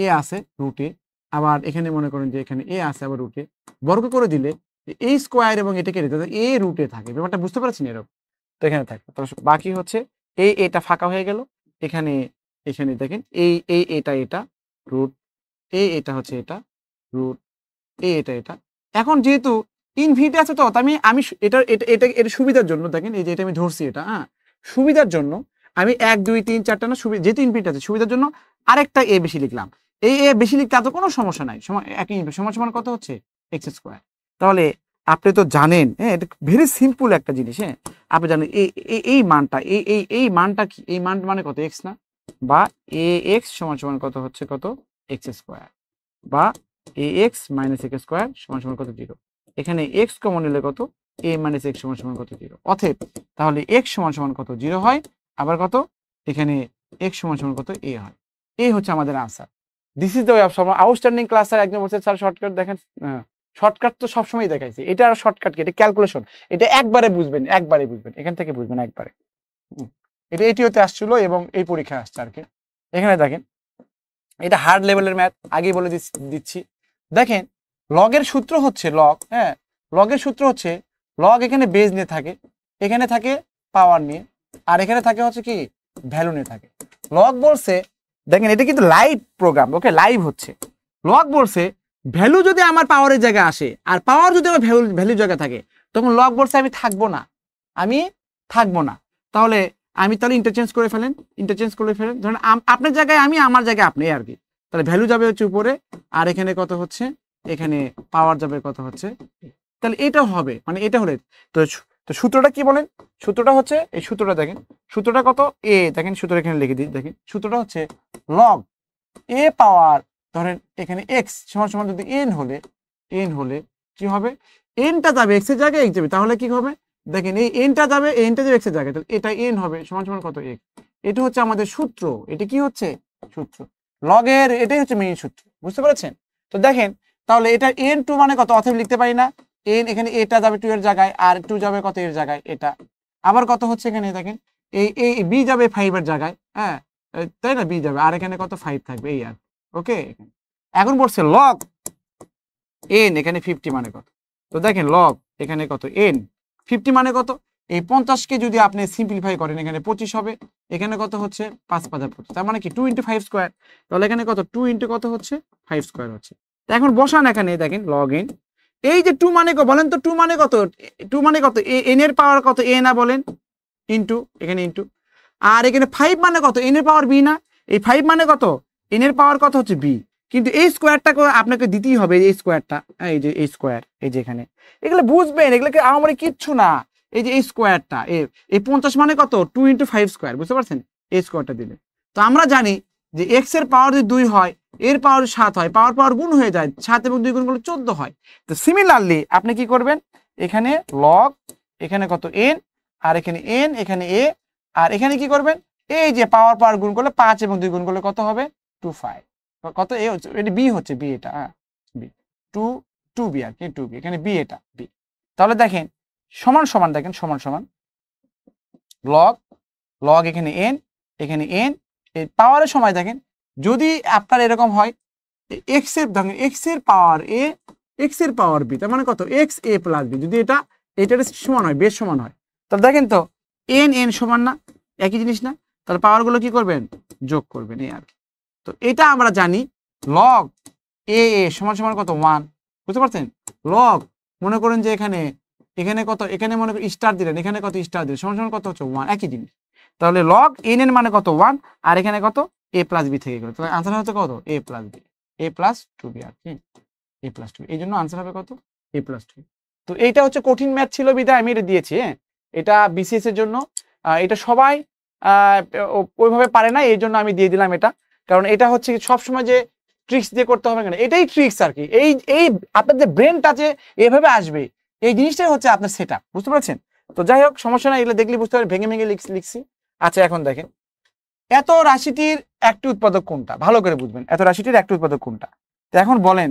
এ আছে রুটে, আবার এখানে মনে করেন যে এখানে এ আছে আবার রুটে, বর্গ করে দিলে এই স্কোয়ার এবং এটা কেটে দিতে এ রুটে থাকে, ব্যাপারটা বুঝতে পারছেন এরকম। তো এখানে থাকবে, তাহলে বাকি হচ্ছে এই এটা ফাঁকা হয়ে গেল, এখানে এখানে দেখেন এই এটা রুট, এটা হচ্ছে এটা রুট, এটা এখন যেহেতু ইনফিনিটি আছে তো আমি আমি এটা এটা এটা এটা সুবিধার জন্য দেখেন এই যে এটা আমি ধরছি এটা, হ্যাঁ সুবিধার জন্য আমি 1 2 3 4টা না সুবিধা, যেহেতু ইনফিনিটি আছে সুবিধার জন্য আরেকটা এ বেশি লিখলাম। এই এ বেশি লিখতে তো কোনো সমস্যা নাই, একই সমান সমান কত হচ্ছে এক্স স্কোয়ার। তাহলে আপনি তো জানেন, হ্যাঁ এটা ভেরি সিম্পল একটা জিনিস, হ্যাঁ আপনি জানেন এই মানটা এই মানটা কি, এই মান মানে কত এক্স না, বা এ এক্স সমান সমান কত হচ্ছে কত এক্স স্কোয়ার, বা এ এক্স মাইনাস এক্স স্কোয়ার সমান সমান কত 0। এখানে এক্স কমন নিলে কত এ মাইনাস এক্স সমান সমান কত 0। অতএব তাহলে এক্স সমান সমান কত 0 হয়, আবার কত এখানে এক্স সমান সমান কত এ হয়। এই হচ্ছে আমাদের answer. This is the way of solving. Outstanding class. Sir একদম বলছে স্যার শর্টকাট দেখেন, শর্টকাট তো সবসময় দেখাইছে, এটা আর শর্টকাট কি, এটা ক্যালকুলেশন, এটা একবারে বুঝবেন, এখান থেকে বুঝবেন একবারে। এটা এটিওতে আসছিল এবং এই পরীক্ষা আসছে আর কি। এখানে দেখেন এটা হার্ড লেভেলের ম্যাথ, আগেই বলে দিচ্ছি। দেখেন লগের সূত্র হচ্ছে লগ, হ্যাঁ লগের সূত্র হচ্ছে লগ এখানে বেজ নিয়ে থাকে, এখানে থাকে পাওয়ার নিয়ে, আর এখানে থাকে হচ্ছে কি ভ্যালু নিয়ে থাকে। লগ বলছে দেখেন এটা কিন্তু লাইভ প্রোগ্রাম, ওকে লাইভ হচ্ছে। লগ বলছে ভ্যালু যদি আমার পাওয়ারের জায়গায় আসে আর পাওয়ার যদি আমার ভ্যালুর জায়গায় থাকে, তখন লগ বলছে আমি থাকবো না। তাহলে ইন্টারচেঞ্জ করে ফেলেন, ধরেন আপনার জায়গায় আমি, আমার জায়গায় আপনি আর কি। তাহলে ভ্যালু যাবে হচ্ছে উপরে, আর এখানে কত হচ্ছে, এখানে পাওয়ার যাবে কত হচ্ছে। তাহলে এটা হবে, মানে এটা হলে তো সূত্রটা কি বলেন, সূত্রটা হচ্ছে এই সূত্রটা দেখেন, সূত্রটা কত এ, দেখেন সূত্র এখানে লিখে দিই, দেখেন সূত্রটা হচ্ছে লগ এ পাওয়ার, ধরেন এখানে এক্স সমান সমান যদি এন হলে কি হবে, এনটা যাবে এক্স এর জায়গায়, এক্স যাবে, তাহলে কি হবে দেখেন এই এনটা যাবে এক্স এর জায়গায়, তাহলে এটা এন হবে সমান সমান কত এক্স। এটা হচ্ছে আমাদের সূত্র, এটা কি হচ্ছে সূত্র লগের, এটাই হচ্ছে মেইন সূত্র, বুঝতে পেরেছেন। তো দেখেন তাহলে এটা এন টু মানে কত, অতএব লিখতে পারি না এন, এখানে এটা যাবে 2 এর জায়গায়, আর 2 যাবে কত এর জায়গায় এটা, আবার কত হচ্ছে এখানে দেখেন এই বি যাবে 5 এর জায়গায়, হ্যাঁ তাই না বি যাবে, আর এখানে কত 5 থাকবে এই আর, ওকে। এখন বলছে লগ এন, এখানে 50 মানে কত, তো দেখেন লগ এখানে কত এন 50 মানে কত, এই 50 কে যদি আপনি সিম্পলিফাই করেন এখানে 25 হবে, এখানে কত হচ্ছে 5 5 25, তার মানে কি 2 × 5 স্কয়ার, তাহলে এখানে কত 2 × কত হচ্ছে 5 স্কয়ার হচ্ছে। এখন বসান এখানে দেখেন লগ এন, এই যে 2 মানে কত বলেন তো, 2 মানে কত, 2 মানে কত এন এর পাওয়ার কত এ না বলেন, ইনটু এখানে ইনটু, আর এখানে 5 মানে কত এন এর পাওয়ার বি না, এই 5 মানে কত এন এর পাওয়ার কত হচ্ছে বি, কিন্তু এই স্কোয়ারটা আপনাকে দিতেই হবে, এই স্কোয়ারটা, এই যে এই স্কোয়ার, এই যে এখানে এগুলো বুঝবেন, এগুলোকে আমার কিচ্ছু না, এই যে এই স্কোয়ারটা এই 50 মানে কত 2 × 5 স্কোয়ার, বুঝতে পারছেন এই স্কোয়ারটা দিলে। তো আমরা জানি যে এক্স এর পাওয়ার যদি 2 হয়, এর পাওয়ার 7 হয়, পাওয়ার গুণ হয়ে যায়, 7 এবং 2 গুণ করলে 14 হয়। তো সিমিলারলি আপনি কি করবেন, এখানে লগ এখানে কত এন, আর এখানে এন, এখানে এ, আর এখানে কি করবেন এই যে পাওয়ার গুণ করলে 5 এবং 2 গুণ করলে কত হবে 2 5, কত এ হচ্ছে, এটা বি হচ্ছে, বি এটা, হ্যাঁ বি 2 বি আর কি 2 বি, এখানে বি এটা বি। তাহলে দেখেন সমান সমান, দেখেন সমান সমান লগ এখানে এন, এখানে এন, এই পাওয়ারের সময় দেখেন যদি আপনার এরকম হয় এক্স এর, দেখেন এক্স এর পাওয়ার এ, এক্স এর পাওয়ার বি, তার মানে কত এক্স এ প্লাস বি, যদি এটার সমান হয়, বেশ সমান হয়, তাহলে দেখেন তো এন এন সমান না, একই জিনিস না, তাহলে পাওয়ার গুলো কি করবেন যোগ করবেন এই আর কি। তো এটা আমরা জানি লগ এ সমান সমান কত 1, বুঝতে পারছেন। লগ মনে করেন যে এখানে কত, এখানে মনে করেন স্টার দিলেন, এখানে কত স্টার দিলেন, সমান সমান কত হচ্ছে 1, একই জিনিস। তাহলে লগ এন এর মানে কত 1, আর এখানে কত এ প্লাস বি থেকে গেল, তাহলে আনসার হচ্ছে কত এ প্লাস বি, এ প্লাস 2বি আর কি, এ প্লাস 2, এই জন্য আনসার হবে কত এ প্লাস 2। তো এইটা হচ্ছে কঠিন ম্যাথ ছিল বিধায় আমি এটা দিয়েছি, হ্যাঁ এটা বিসিএস এর জন্য, এটা সবাই ওইভাবে পারে না, এই জন্য আমি দিয়ে দিলাম এটা, কারণ এটা হচ্ছে সবসময় যে ট্রিক্স দিয়ে করতে হবে না, এটাই ট্রিক্স আর কি, এই আপনার যে ব্রেনটা যে এভাবে আসবে, এই জিনিসটাই হচ্ছে আপনার সেটআপ, বুঝতে পারছেন। তো যাই হোক সমস্যা নাই, এগুলো দেখলে বুঝতে পারবেন, ভেঙে লিখছি। আচ্ছা এখন দেখেন এত রাশিটির একটি উৎপাদক কোনটা, ভালো করে বুঝবেন, এত রাশিটির একটি উৎপাদক কোনটা। তো এখন বলেন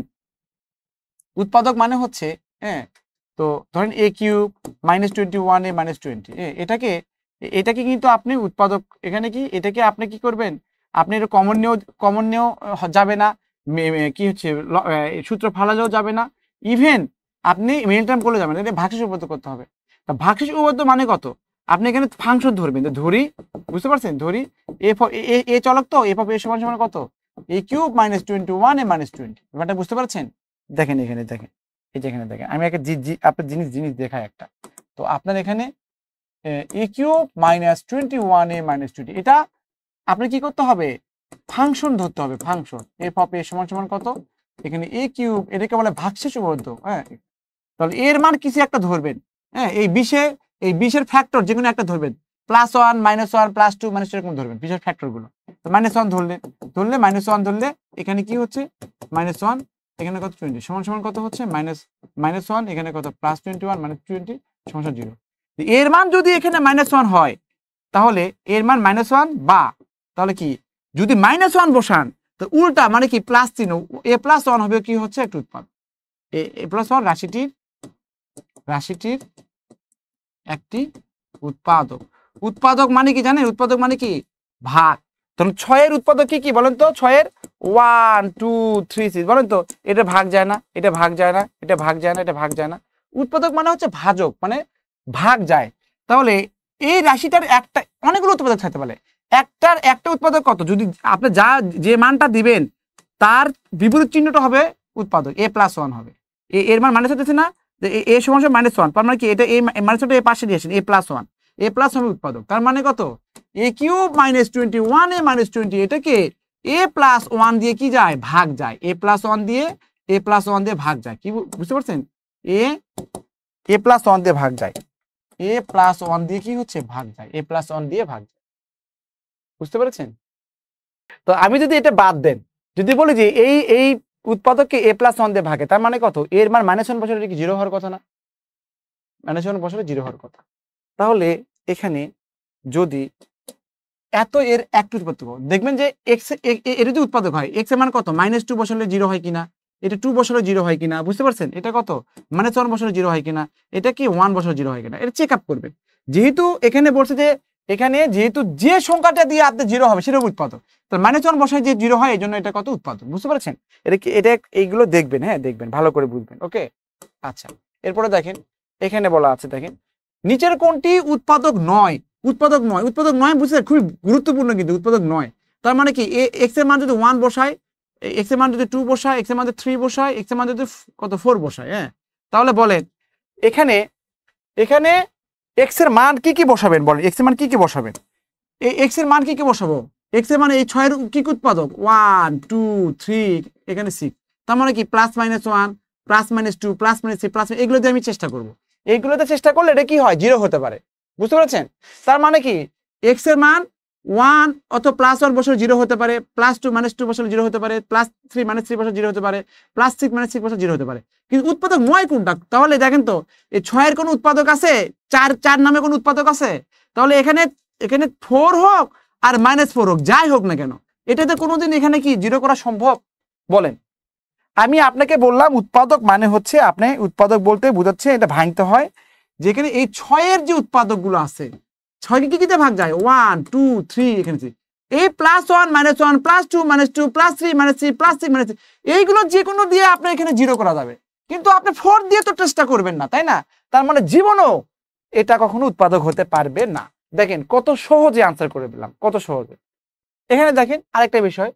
উৎপাদক মানে হচ্ছে, হ্যাঁ, তো ধরেন a কিউব -21 a -20, এটাকে এটাকে কিন্তু আপনি উৎপাদক, এখানে কি এটাকে আপনি কি করবেন, আপনি এটা কমন নিয়েও যাবে না, কি হচ্ছে সূত্র ফালালেও যাবে না, ইভেন আপনি মিল টার্ম করলে যাবেন, এটা ভাগশেষ উপপাদ্য করতে হবে। তা ভাগশেষ উপপাদ্য মানে কত, আপনি এখানে ফাংশন ধরবেন, ধরি, বুঝতে পারছেন, ধরি এ চলক, তো এফ অফ এ সমান সমান কত, a কিউব -21 a -20, ব্যাপারটা বুঝতে পারছেন। দেখেন এখানে দেখেন, এই যে এখানে দেখেন, আমি একটা আপনার জিনিস দেখাই একটা। তো আপনার এখানে a কিউব -21 a -20, এটা আপনি কি করতে হবে, ফাংশন ধরতে হবে, ফাংশন এফ অফ এ সমান সমান কত, এখানে a কিউব, এটাকে বলে ভাগশেষ উপপাদ্য, হ্যাঁ। তাহলে এর মান কিছু একটা ধরবেন, হ্যাঁ, এই 20-এর ফ্যাক্টর যে কোনো একটা ধরবেন, +1 -1 +2 -2 এরকম ধরবেন, 20-এর ফ্যাক্টর গুলো। তো -1 ধরলে -1 ধরলে এখানে কি হচ্ছে -1, এখানে কত 20 সমান সমান কত হচ্ছে -1, এখানে কত +21 -20 সমান 0। এর মান যদি এখানে -1 হয়, তাহলে এর মান -1, বা তাহলে কি যদি -1 বসান, তো উল্টা মানে কি প্লাস চিহ্ন, a+1 হবে কি হচ্ছে একটু উৎপাদক, a+1 রাশিটির একটি উৎপাদক। উৎপাদক মানে কি জানেন, উৎপাদক মানে কি ভাগ। তখন 6-এর উৎপাদক কি কি বলেন তো, 6-এর 1 2 3 6 বলেন তো, এটা ভাগ যায় না, এটা ভাগ যায় না, এটা ভাগ যায় না, এটা ভাগ যায় না। উৎপাদক মানে হচ্ছে ভাজক, মানে ভাগ যায়। তাহলে এই রাশিটার একটা, অনেকগুলো উৎপাদক থাকতে পারে, একটা উৎপাদক কত, যদি আপনি যে মানটা দিবেন তার বিপরীত চিহ্নটা হবে উৎপাদক, a+1 হবে। এর মান মাইনাস হতেছে না, এ সমান -1, তার মানে কি এটা এই মাইনাসটা এই পাশে দিয়ে আসেন, a+1, a+ হবে উৎপাদক, তার মানে কত a কিউব -21 a -20, এটাকে a+1 দিয়ে কি যায়, ভাগ যায়, a+1 দিয়ে ভাগ যায়, কি বুঝতে পারছেন, a+1 দিয়ে ভাগ যায়, a+1 দিয়ে কি হচ্ছে ভাগ যায়, a+1 দিয়ে ভাগ যায়, বুঝতে পেরেছেন। তো আমি যদি এটা বাদ দেন, যদি বলি যে এই উৎপাদককে a+1 দিয়ে ভাগে, তার মানে কত, এর মান -1 বছরে কি 0 হওয়ার কথা না, -1 বছরে 0 হওয়ার কথা। তাহলে এখানে যদি এর একটু উৎপাদক দেখবেন যে এক্স, এর যদি উৎপাদক হয়, এক্স এর মান কত, -2 বসালে 0 হয় কিনা, এটা 2 বসালে 0 হয় কিনা, বুঝতে পারছেন, এটা কত -1 বসালে 0 হয় কিনা, এটা কি 1 বসালে 0 হয় কিনা, এটা চেক আপ করবেন। যেহেতু এখানে বলছে যে এখানে যেহেতু যে সংখ্যাটা দিয়ে আপনি 0 হবে সেটা উৎপাদক, তো -1 বসায় যে 0 হয়, এই জন্য এটা কত উৎপাদক, বুঝতে পারছেন। এটা এইগুলো দেখবেন, হ্যাঁ দেখবেন, ভালো করে বুঝবেন, ওকে। আচ্ছা, এরপরে দেখেন এখানে বলা আছে, দেখেন নিচের কোনটি উৎপাদক নয়, উৎপাদক নয় বুঝতে খুবই গুরুত্বপূর্ণ, কিন্তু উৎপাদক নয় তার মানে কি, এক্স এর মান যদি 1 বসায়, এক্স এর মান যদি 2 বসায়, এক্স এর মান যদি 3 বসায়, এক্স এর মান যদি কত 4 বসায়, হ্যাঁ, তাহলে বলেন এখানে এক্স এর মান কি কি বসাবেন, বলেন এক্স এর মান কি কি বসাবেন, এই এক্স এর মান কি কি বসাবো, এক্স এর মানে এই 6-এর কি কি উৎপাদক 1 2 3 এখানে 6, তার মানে কি +-1 +-2 +-3 এগুলো দিয়ে আমি চেষ্টা করব, এইগুলোতে চেষ্টা করলে এটা কি হয় 0 হতে পারে, বুঝতে পারছেন। তার মানে কি এক্স এর মান 1 অথবা +1 বছর 0 হতে পারে, +2 -2 বছর 0 হতে পারে, +3 -3 বছর 0 হতে পারে, +6 -6 বছর 0 হতে পারে, কিন্তু উৎপাদক নয় কোনটা, তাহলে দেখেন তো এই 6-এর কোন উৎপাদক আছে, 4 নামে কোন উৎপাদক আছে, তাহলে এখানে 4 হোক আর -4 হোক, যাই হোক না কেন, এটাতে কোনোদিন এখানে কি 0 করা সম্ভব, বলেন। আমি আপনাকে বললাম উৎপাদক মানে হচ্ছে, আপনি উৎপাদক বলতে বোঝাচ্ছে এটা ভাঙতে হয়, যেখানে এই 6-এর যে উৎপাদক গুলো আছে, 6কে কি কিতে ভাগ যায় 1 2 3, এখানে এই +1 -1 +2 -2 +3 -3 +6 -6 এইগুলো যে কোনো দিয়ে আপনি এখানে 0 করা যাবে, কিন্তু আপনি 4 দিয়ে তো চেষ্টা করবেন না, তাই না, তার মানে জীবনও এটা কখনো উৎপাদক হতে পারবে না। দেখেন কত সহজে আনসার করে দিলাম, কত সহজে। এখানে দেখেন আরেকটা বিষয়,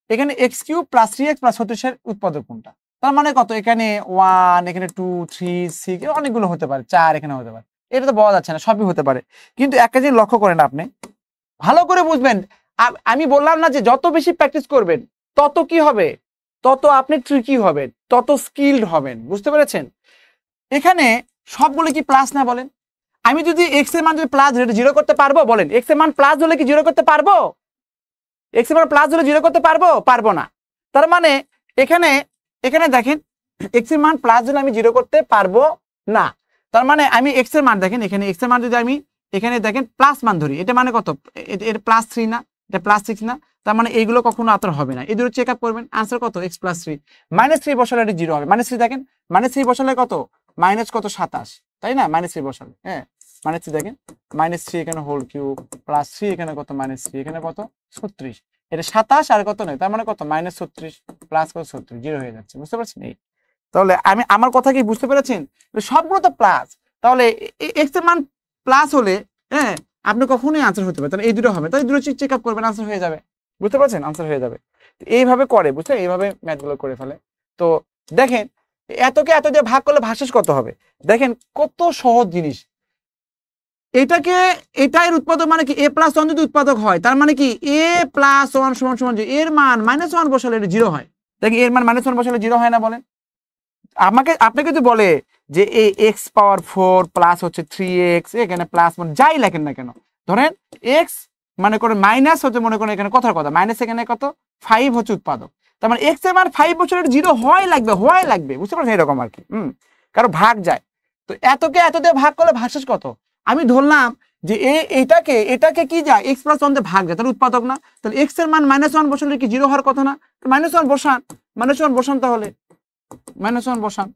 এখানে x³ + 3x + 36-এর উৎপাদক কোনটা, তার মানে কত, এখানে 1 এখানে 2 3 6 অনেকগুলো হতে পারে, 4 এখানে হতে পারে, এটা তো বলা যাচ্ছে না, সবই হতে পারে। কিন্তু একটা জিনিস লক্ষ্য করেন, আপনি ভালো করে বুঝবেন, আমি বললাম না যে যত বেশি প্র্যাকটিস করবেন তত কি হবে, তত আপনি ট্রিকি হবেন, তত স্কিলড হবেন, বুঝতে পেরেছেন। এখানে সবগুলো কি প্লাস না, বলেন, আমি যদি এক্স এর মান যদি প্লাস হলে 0 করতে পারবো, বলেন এক্স এর মান প্লাস হলে কি 0 করতে পারবো, এক্স এর মান প্লাস হলে 0 করতে পারবো না। তার মানে এখানে দেখেন এক্স এর মান প্লাস হলে আমি 0 করতে পারবো না, তার মানে আমি এক্স এর মান দেখেন, এখানে এক্স এর মান যদি আমি এখানে দেখেন প্লাস মান ধরি, এটা মানে কত, এটা +3 না, এটা +6 না, তার মানে এইগুলো কখনো আপনার হবে না। এই দুটো চেক আপ করবেন। আনসার কত? x + 3 -3 বসালে এটা 0 হবে। -3 দেখেন, -3 বসালে কত? মাইনাস কত? 27, তাই না? -3 বসালে, হ্যাঁ -3 দেখেন, -3 এখানে হোল কিউব +3 এখানে কত? -3 এখানে কত? 36। এটা 27 আর কত নয়, তার মানে কত? -36 প্লাস কত? 36, 0 হয়ে যাচ্ছে। বুঝতে পারছেন? এই তাহলে আমি আমার কথা কি বুঝতে পেরেছেন? সবগুলো তো প্লাস, তাহলে এক্স এর মান প্লাস হলে হ্যাঁ আপনি কখনোই আনসার হতে পারে। তাহলে এই দুটো হবে, তাহলে দুটো চেক আপ করবেন, আনসার হয়ে যাবে। বুঝতে পারছেন? আনসার হয়ে যাবে। এইভাবে করে, বুঝছেন? এইভাবে ম্যাথগুলো করে ফেলে। তো দেখেন এতকে এত দিয়ে ভাগ করলে ভাগশেষ কত হবে? দেখেন কত সহজ জিনিস। এটাকে এর উৎপাদক মানে কি? a+1 যদি উৎপাদক হয় তার মানে কি a+1 = 0। এর মান -1 বসালে এটা 0 হয়। দেখেন এর মান -1 বসালে 0 হয় না? বলেন আপনাকে যদি বলে যে এই x⁴ প্লাস হচ্ছে 3x, এখানে প্লাস মানে যাই লেখেন না কেন, ধরেন x মনে করেন মাইনাস হচ্ছে, মনে করেন এখানে কথার কথা মাইনাস, এখানে কত? 5 হচ্ছে উৎপাদক। তার মানে x এর মান 5 বছরের 0 হয় লাগবে। বুঝতে পারছেন? এরকম আর কি। কারো ভাগ যায়। তো এতকে এত দিয়ে ভাগ করলে ভাগশেষ কত? আমি ধরলাম যে এটাকে কি যায়? x+1 দিয়ে ভাগ যায়, তাহলে উৎপাদক না? তাহলে x এর মান -1 বসালে কি 0 হওয়ার কথা না? -1 বসান, -1 বসান, তাহলে -1 বসান।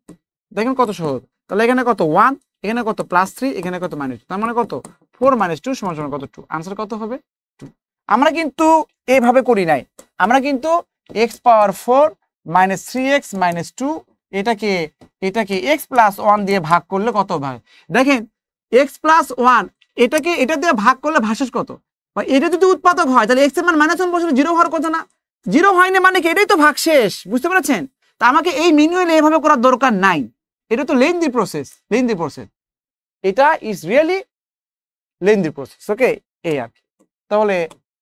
দেখেন কত সহজ। তাহলে এখানে কত? 1, এখানে কত? +3, এখানে কত? -2, তার মানে কত? 4 - 2 = কত? 2। আনসার কত হবে? 2। আমরা কিন্তু এইভাবে করি নাই, আমরা কিন্তু x⁴ - 3x - 2 এটাকে x+1 দিয়ে ভাগ করলে কত হয়? দেখেন x+1 এটা দিয়ে ভাগ করলে ভাগশেষ কত? এটা যদি উৎপাদক হয় তাহলে x এর মান -1 বসালে 0 হওয়ার কথা না? 0 হয়নি মানে কি? এটাই তো ভাগশেষ। বুঝতে পেরেছেন? তা আমাকে এই ম্যানুয়ালি এভাবে করার দরকার নাই। এটা তো লেন্দি প্রসেস। এটা ইজ রিয়েলি লেন্দি প্রসেস। ওকে, এই আর কি। তাহলে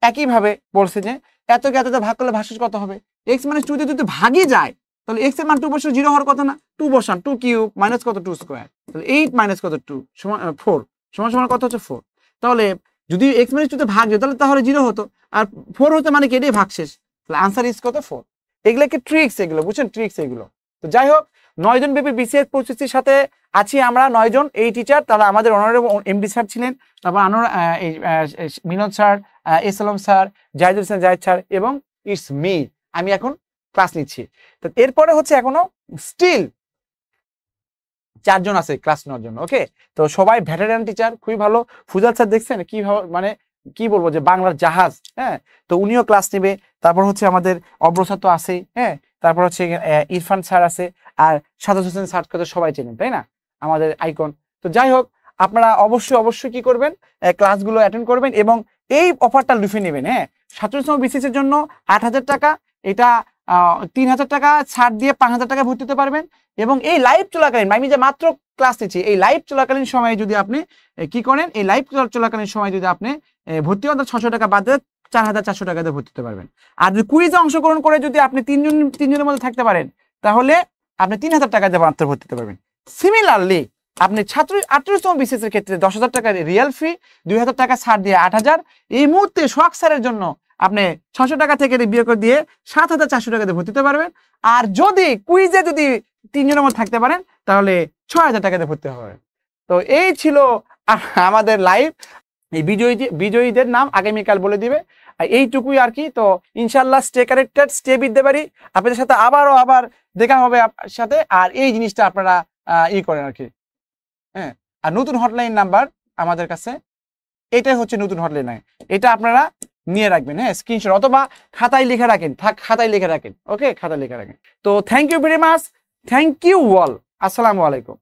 একইভাবে বলছে যে এতকে এততে ভাগ করলে ভাগশেষ কত হবে? x - 2 দিয়ে যদি ভাগই যায় তাহলে x এর মান 2 বসলে 0 হওয়ার কথা না? 2 বসান, 2 কিউব মাইনাস কত? 2 স্কয়ার, তাহলে 8 মাইনাস কত? 2 সমান 4 সমান কত হচ্ছে? 4। তাহলে যদি x - 2 তে ভাগ যায় তাহলে 0 হতো, আর 4 হতে মানে কি? এটাই ভাগশেষ। তাহলে আনসার ইজ কত? 4। এগুলো কি ট্রিক্স, এগুলো বুঝছেন? ট্রিক্স এগুলো। তো যাই হোক, 9 জন ব্যাপী বিসিএস প্রস্তুতির সাথে আছি আমরা 9 জন। এই টিচার তারা আমাদের অনারেবল এমডি স্যার ছিলেন, তারপর Minon sir, SLM sir, Jahidul Hossain Jahid sir এবং ইটস মি, আমি এখন ক্লাস নিচ্ছি। তো এরপরে হচ্ছে এখনো স্টিল 4 জন আছে ক্লাস নেওয়ার জন্য। ওকে, তো সবাই ভেটারান টিচার, খুবই ভালো। ফুজাল স্যার দেখছেন কি মানে কি বলবো যে বাংলার জাহাজ। হ্যাঁ, তো উনিও ক্লাস নেবে। তারপর হচ্ছে আমাদের অব্র স্যার তো আছেই। হ্যাঁ, তারপর হচ্ছে ইরফান স্যার আছে, আর সাদাত হোসেন স্যারকে তো সবাই চেনেন, তাই না? আমাদের আইকন। তো যাই হোক, আপনারা অবশ্যই কি করবেন? ক্লাসগুলো অ্যাটেন্ড করবেন এবং এই অফারটা লুফে নেবেন। হ্যাঁ, 47তম বিসিএস এর জন্য 8,000 টাকা, এটা 3,000 টাকা ছাড় দিয়ে 5,000 টাকা ভর্তি হতে পারবেন। এবং এই লাইভ চলাকালীন, আমি যে মাত্র ক্লাস নিচ্ছি, এই লাইভ চলাকালীন সময়ে যদি আপনি কি করেন, এই লাইভ চলাকালীন সময় যদি আপনি ভর্তি হন 600 টাকা বাদ দিয়ে 4,400 টাকা দিয়ে ভর্তি হতে পারবেন। আর যদি কুইজে অংশগ্রহণ করে যদি আপনি তিনজনের মধ্যে থাকতে পারেন তাহলে আপনি 3,000 টাকা দিয়ে মাত্র ভর্তি হতে পারবেন। সিমিলারলি আপনি 38তম বিসিএস এর ক্ষেত্রে 10,000 টাকা রিয়েল ফি, 2,000 টাকা ছাড় দিয়ে 8,000। এই মুহূর্তে সোহাগ স্যারের জন্য আপনি 600 টাকা থেকে বিয়োগ করে দিয়ে 7,400 টাকা দিয়ে ভর্তি হতে পারবেন। আর যদি কুইজে যদি 3 জনের মধ্যে থাকতে পারেন তাহলে 6,000 টাকা দিয়ে ভর্তি হবে। তো এই ছিল আমাদের লাইভ। এই বিজয়ীদের নাম আগামীকাল বলে দিবে, এইটুকুই আর কি। তো ইনশাল্লাহ stay connected, stay with the বাড়ি। আপনাদের সাথে আবার দেখা হবে সাথে। আর এই জিনিসটা আপনারা করেন আর কি। হ্যাঁ, আর নতুন হটলাইন নাম্বার আমাদের কাছে, এটাই হচ্ছে নতুন হটলাইন। এটা আপনারা নিয়ে রাখবেন। হ্যাঁ, স্ক্রিনশট অথবা খাতায় লিখে রাখেন। খাতায় লিখে রাখেন। ওকে, খাতায় লিখে রাখেন। তো thank you very much, thank you all. আসসালামু আলাইকুম।